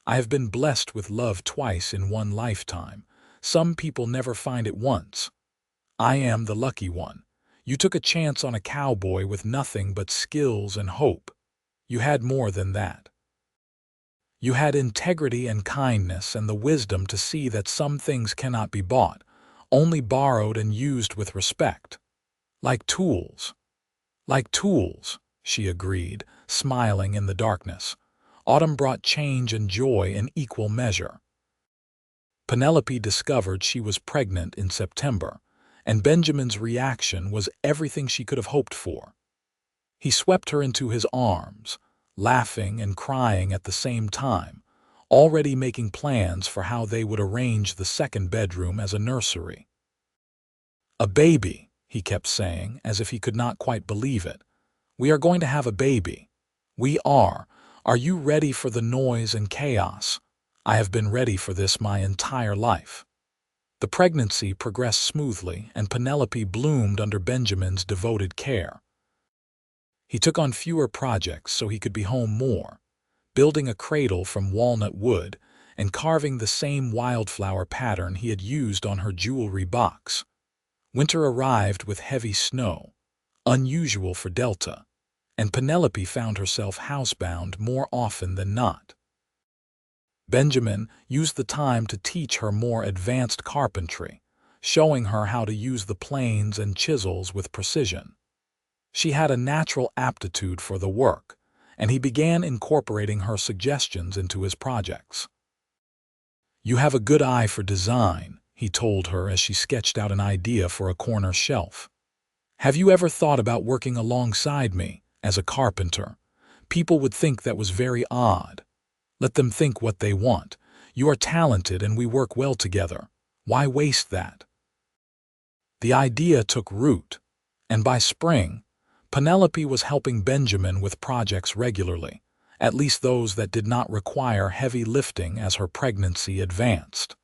I have been blessed with love twice in one lifetime. Some people never find it once. I am the lucky one. You took a chance on a cowboy with nothing but skills and hope. You had more than that. You had integrity and kindness and the wisdom to see that some things cannot be bought, only borrowed and used with respect. Like tools." "Like tools," she agreed, smiling in the darkness. Autumn brought change and joy in equal measure. Penelope discovered she was pregnant in September, and Benjamin's reaction was everything she could have hoped for. He swept her into his arms, laughing and crying at the same time, already making plans for how they would arrange the second bedroom as a nursery. "A baby," he kept saying, as if he could not quite believe it. "We are going to have a baby. We are. Are you ready for the noise and chaos? I have been ready for this my entire life." The pregnancy progressed smoothly, and Penelope bloomed under Benjamin's devoted care. He took on fewer projects so he could be home more, building a cradle from walnut wood and carving the same wildflower pattern he had used on her jewelry box. Winter arrived with heavy snow, unusual for Delta, and Penelope found herself housebound more often than not. Benjamin used the time to teach her more advanced carpentry, showing her how to use the planes and chisels with precision. She had a natural aptitude for the work, and he began incorporating her suggestions into his projects. "You have a good eye for design," he told her as she sketched out an idea for a corner shelf. Have you ever thought about working alongside me as a carpenter? People would think that was very odd. Let them think what they want. You are talented and we work well together. Why waste that? The idea took root, and by spring, Penelope was helping Benjamin with projects regularly, at least those that did not require heavy lifting as her pregnancy advanced.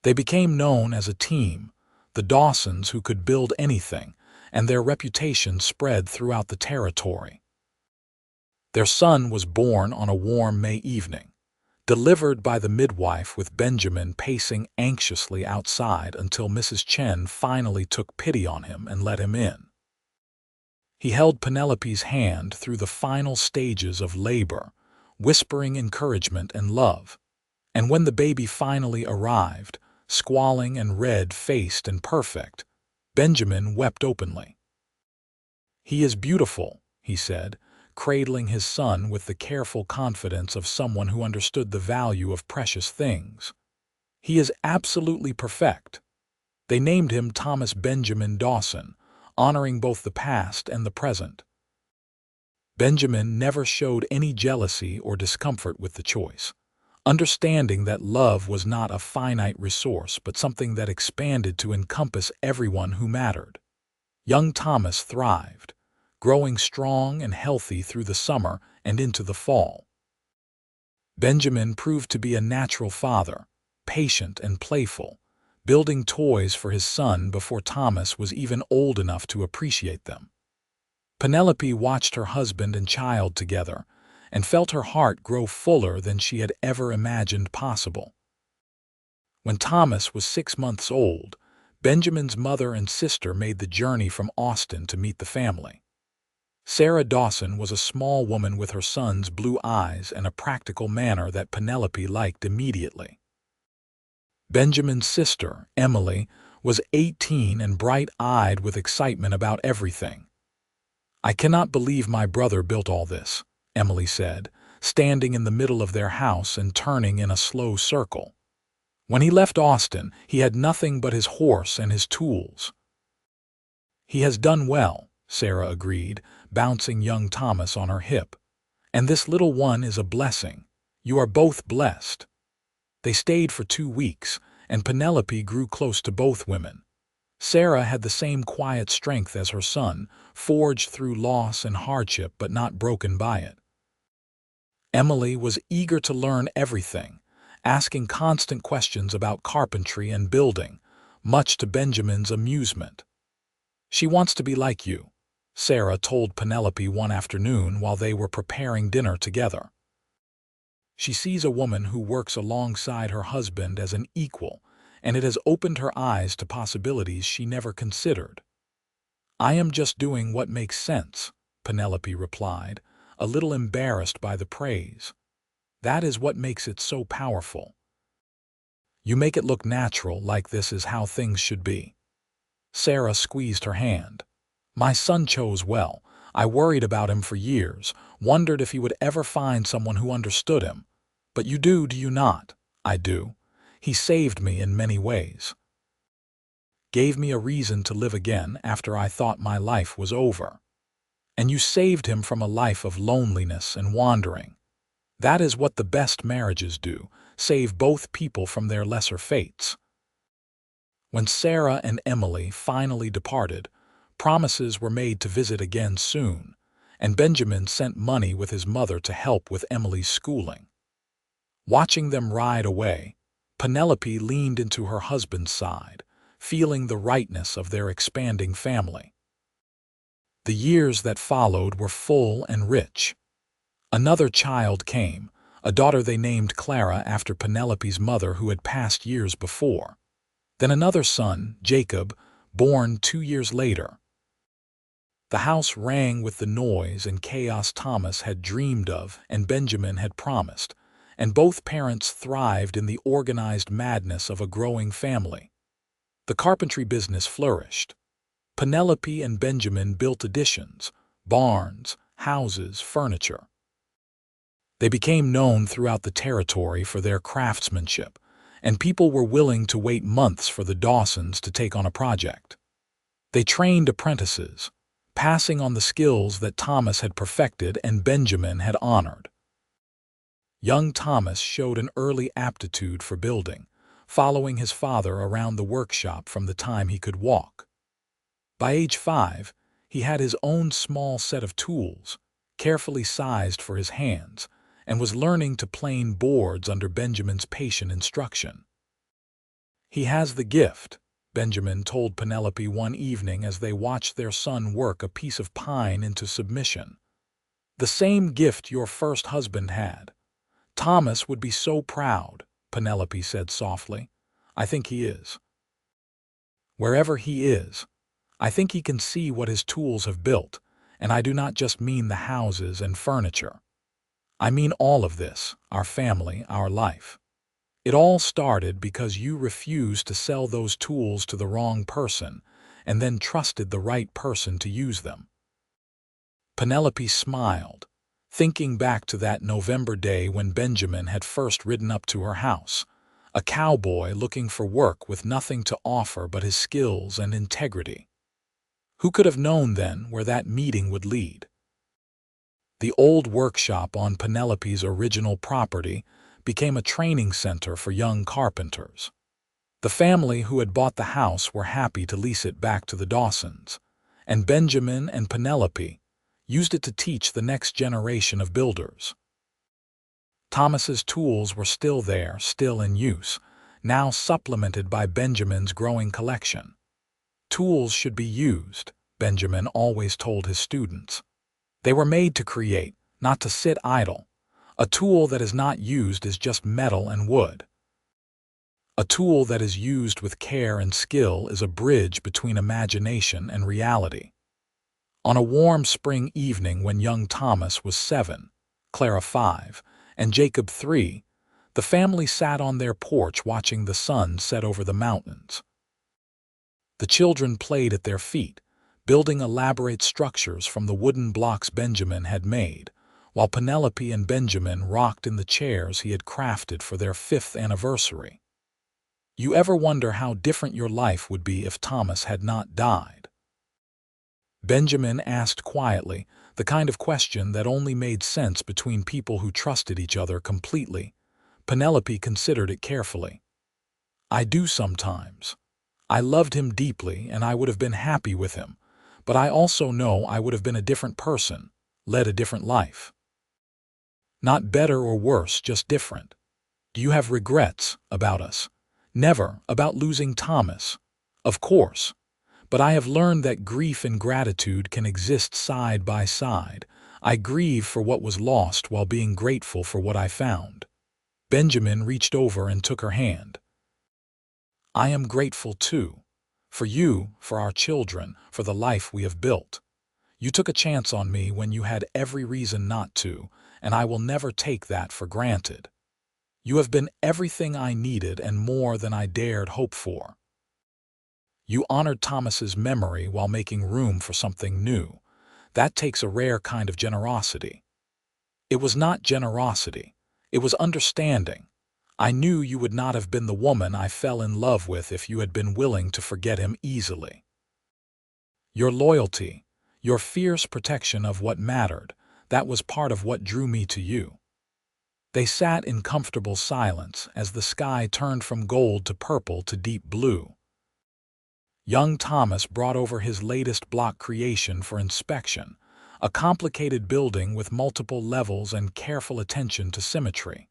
They became known as a team, the Dawsons who could build anything, and their reputation spread throughout the territory. Their son was born on a warm May evening, delivered by the midwife with Benjamin pacing anxiously outside until Mrs. Chen finally took pity on him and let him in. He held Penelope's hand through the final stages of labor, whispering encouragement and love. And when the baby finally arrived, squalling and red-faced and perfect, Benjamin wept openly. "He is beautiful," he said, cradling his son with the careful confidence of someone who understood the value of precious things. "He is absolutely perfect." They named him Thomas Benjamin Dawson, honoring both the past and the present. Benjamin never showed any jealousy or discomfort with the choice, understanding that love was not a finite resource but something that expanded to encompass everyone who mattered. Young Thomas thrived, growing strong and healthy through the summer and into the fall. Benjamin proved to be a natural father, patient and playful, building toys for his son before Thomas was even old enough to appreciate them. Penelope watched her husband and child together and felt her heart grow fuller than she had ever imagined possible. When Thomas was 6 months old, Benjamin's mother and sister made the journey from Austin to meet the family. Sarah Dawson was a small woman with her son's blue eyes and a practical manner that Penelope liked immediately. Benjamin's sister, Emily, was 18 and bright-eyed with excitement about everything. "I cannot believe my brother built all this," Emily said, standing in the middle of their house and turning in a slow circle. "When he left Austin, he had nothing but his horse and his tools." "He has done well," Sarah agreed, bouncing young Thomas on her hip. "And this little one is a blessing. You are both blessed." They stayed for 2 weeks, and Penelope grew close to both women. Sarah had the same quiet strength as her son, forged through loss and hardship but not broken by it. Emily was eager to learn everything, asking constant questions about carpentry and building, much to Benjamin's amusement. "She wants to be like you," Sarah told Penelope one afternoon while they were preparing dinner together. "She sees a woman who works alongside her husband as an equal, and it has opened her eyes to possibilities she never considered." "I am just doing what makes sense," Penelope replied, a little embarrassed by the praise. "That is what makes it so powerful. You make it look natural, like this is how things should be." Sarah squeezed her hand. "My son chose well. I worried about him for years, wondered if he would ever find someone who understood him. But you do you not?" "I do. He saved me in many ways. Gave me a reason to live again after I thought my life was over. And you saved him from a life of loneliness and wandering. That is what the best marriages do, save both people from their lesser fates." When Sarah and Emily finally departed, promises were made to visit again soon, and Benjamin sent money with his mother to help with Emily's schooling. Watching them ride away, Penelope leaned into her husband's side, feeling the rightness of their expanding family. The years that followed were full and rich. Another child came, a daughter they named Clara after Penelope's mother who had passed years before. Then another son, Jacob, born 2 years later. The house rang with the noise and chaos Thomas had dreamed of and Benjamin had promised, and both parents thrived in the organized madness of a growing family. The carpentry business flourished. Penelope and Benjamin built additions, barns, houses, furniture. They became known throughout the territory for their craftsmanship, and people were willing to wait months for the Dawsons to take on a project. They trained apprentices, passing on the skills that Thomas had perfected and Benjamin had honored. Young Thomas showed an early aptitude for building, following his father around the workshop from the time he could walk. By age 5, he had his own small set of tools, carefully sized for his hands, and was learning to plane boards under Benjamin's patient instruction. "He has the gift," Benjamin told Penelope one evening as they watched their son work a piece of pine into submission. "The same gift your first husband had." "Thomas would be so proud," Penelope said softly. "I think he is. Wherever he is, I think he can see what his tools have built, and I do not just mean the houses and furniture. I mean all of this, our family, our life. It all started because you refused to sell those tools to the wrong person and then trusted the right person to use them." Penelope smiled, thinking back to that November day when Benjamin had first ridden up to her house, a cowboy looking for work with nothing to offer but his skills and integrity. Who could have known then where that meeting would lead? The old workshop on Penelope's original property became a training center for young carpenters. The family who had bought the house were happy to lease it back to the Dawsons, and Benjamin and Penelope used it to teach the next generation of builders. Thomas's tools were still there, still in use, now supplemented by Benjamin's growing collection. Tools should be used, Benjamin always told his students. They were made to create, not to sit idle. A tool that is not used is just metal and wood. A tool that is used with care and skill is a bridge between imagination and reality. On a warm spring evening when young Thomas was 7, Clara 5, and Jacob 3, the family sat on their porch watching the sun set over the mountains. The children played at their feet, building elaborate structures from the wooden blocks Benjamin had made, while Penelope and Benjamin rocked in the chairs he had crafted for their 5th anniversary. You ever wonder how different your life would be if Thomas had not died? Benjamin asked quietly, the kind of question that only made sense between people who trusted each other completely. Penelope considered it carefully. "I do sometimes. I loved him deeply and I would have been happy with him, but I also know I would have been a different person, led a different life. Not better or worse, just different. Do you have regrets about us? Never about losing Thomas. Of course. But I have learned that grief and gratitude can exist side by side. I grieve for what was lost while being grateful for what I found." Benjamin reached over and took her hand. "I am grateful too. For you, for our children, for the life we have built. You took a chance on me when you had every reason not to, and I will never take that for granted. You have been everything I needed and more than I dared hope for. You honored Thomas's memory while making room for something new. That takes a rare kind of generosity." "It was not generosity. It was understanding. I knew you would not have been the woman I fell in love with if you had been willing to forget him easily. Your loyalty, your fierce protection of what mattered, that was part of what drew me to you." They sat in comfortable silence as the sky turned from gold to purple to deep blue. Young Thomas brought over his latest block creation for inspection, a complicated building with multiple levels and careful attention to symmetry.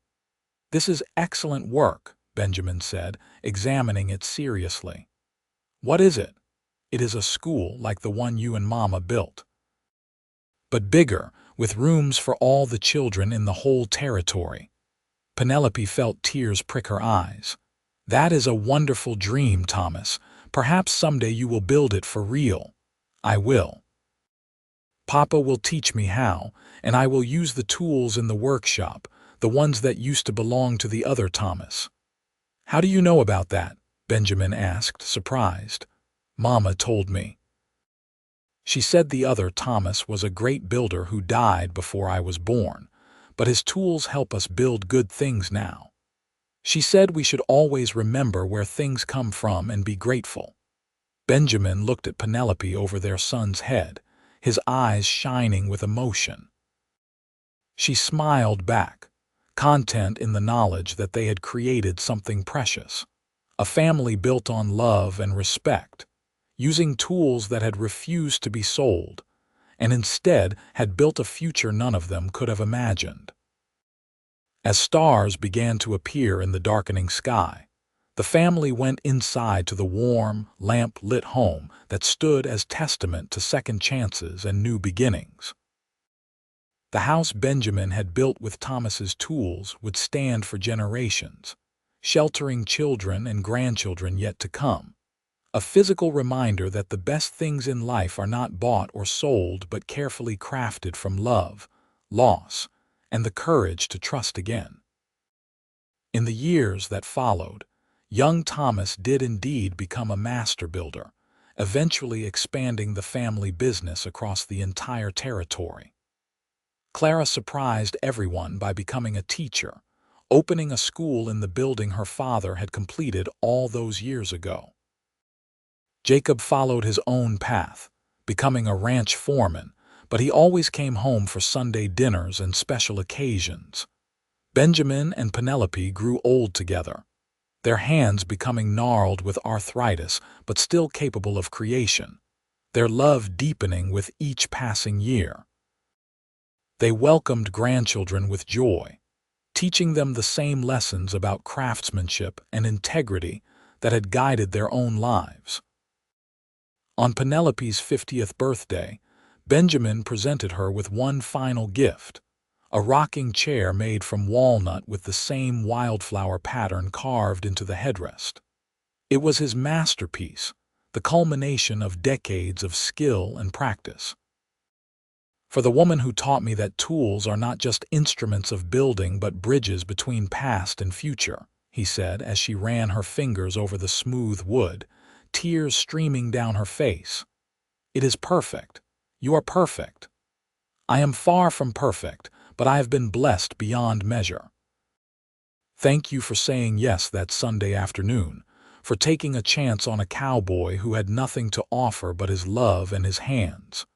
"This is excellent work," Benjamin said, examining it seriously. "What is it?" "It is a school like the one you and Mama built. But bigger, with rooms for all the children in the whole territory." Penelope felt tears prick her eyes. "That is a wonderful dream, Thomas. Perhaps someday you will build it for real." "I will. Papa will teach me how, and I will use the tools in the workshop, the ones that used to belong to the other Thomas." "How do you know about that?" Benjamin asked, surprised. "Mama told me. She said the other Thomas was a great builder who died before I was born, but his tools help us build good things now. She said we should always remember where things come from and be grateful." Benjamin looked at Penelope over their son's head, his eyes shining with emotion. She smiled back, content in the knowledge that they had created something precious, a family built on love and respect, using tools that had refused to be sold, and instead had built a future none of them could have imagined. As stars began to appear in the darkening sky, the family went inside to the warm, lamp-lit home that stood as testament to second chances and new beginnings. The house Benjamin had built with Thomas's tools would stand for generations, sheltering children and grandchildren yet to come, a physical reminder that the best things in life are not bought or sold but carefully crafted from love, loss, and the courage to trust again. In the years that followed, young Thomas did indeed become a master builder, eventually expanding the family business across the entire territory. Clara surprised everyone by becoming a teacher, opening a school in the building her father had completed all those years ago. Jacob followed his own path, becoming a ranch foreman, but he always came home for Sunday dinners and special occasions. Benjamin and Penelope grew old together, their hands becoming gnarled with arthritis but still capable of creation, their love deepening with each passing year. They welcomed grandchildren with joy, teaching them the same lessons about craftsmanship and integrity that had guided their own lives. On Penelope's 50th birthday, Benjamin presented her with one final gift, a rocking chair made from walnut with the same wildflower pattern carved into the headrest. It was his masterpiece, the culmination of decades of skill and practice. For the woman who taught me that tools are not just instruments of building but bridges between past and future, he said as she ran her fingers over the smooth wood, tears streaming down her face. It is perfect. You are perfect. I am far from perfect, but I have been blessed beyond measure. Thank you for saying yes that Sunday afternoon, for taking a chance on a cowboy who had nothing to offer but his love and his hands.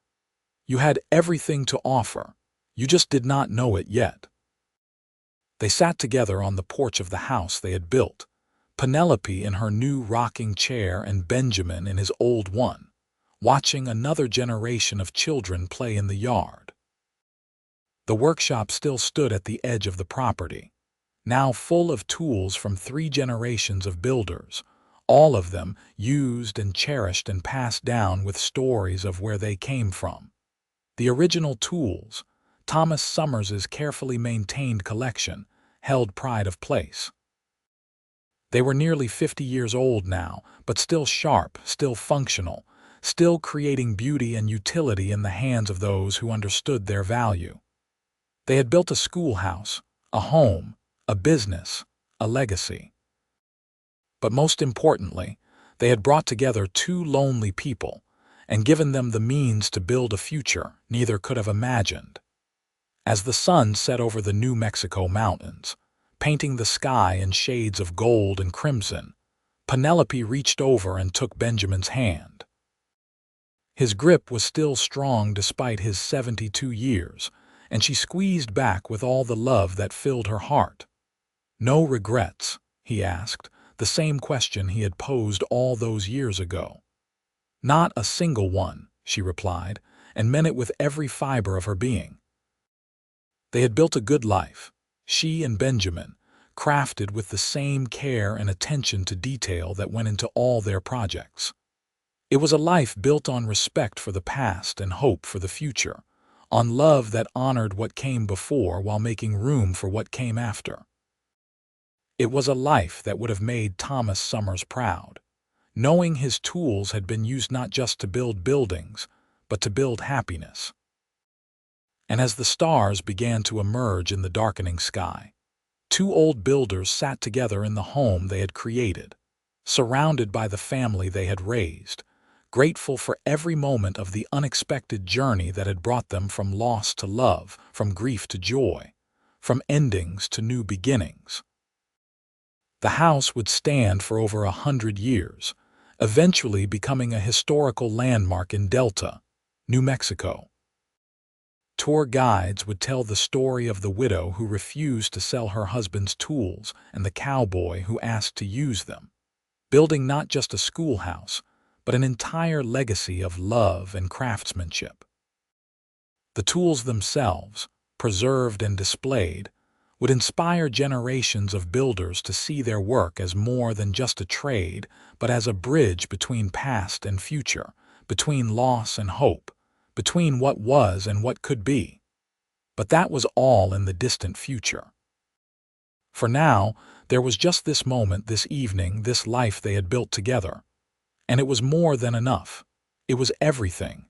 You had everything to offer. You just did not know it yet. They sat together on the porch of the house they had built, Penelope in her new rocking chair and Benjamin in his old one, watching another generation of children play in the yard. The workshop still stood at the edge of the property, now full of tools from 3 generations of builders, all of them used and cherished and passed down with stories of where they came from. The original tools, Thomas Summers's carefully maintained collection, held pride of place. They were nearly 50 years old now, but still sharp, still functional, still creating beauty and utility in the hands of those who understood their value. They had built a schoolhouse, a home, a business, a legacy. But most importantly, they had brought together 2 lonely people and given them the means to build a future neither could have imagined. As the sun set over the New Mexico mountains, painting the sky in shades of gold and crimson, Penelope reached over and took Benjamin's hand. His grip was still strong despite his 72 years, and she squeezed back with all the love that filled her heart. "No regrets?" he asked, the same question he had posed all those years ago. "Not a single one," she replied, and meant it with every fiber of her being. They had built a good life, she and Benjamin, crafted with the same care and attention to detail that went into all their projects. It was a life built on respect for the past and hope for the future, on love that honored what came before while making room for what came after. It was a life that would have made Thomas Summers proud, knowing his tools had been used not just to build buildings, but to build happiness. And as the stars began to emerge in the darkening sky, 2 old builders sat together in the home they had created, surrounded by the family they had raised, grateful for every moment of the unexpected journey that had brought them from loss to love, from grief to joy, from endings to new beginnings. The house would stand for over 100 years, eventually becoming a historical landmark in Delta, New Mexico. Tour guides would tell the story of the widow who refused to sell her husband's tools and the cowboy who asked to use them, building not just a schoolhouse, but an entire legacy of love and craftsmanship. The tools themselves, preserved and displayed, would inspire generations of builders to see their work as more than just a trade, but as a bridge between past and future, between loss and hope, between what was and what could be. But that was all in the distant future. For now, there was just this moment, this evening, this life they had built together. And it was more than enough. It was everything.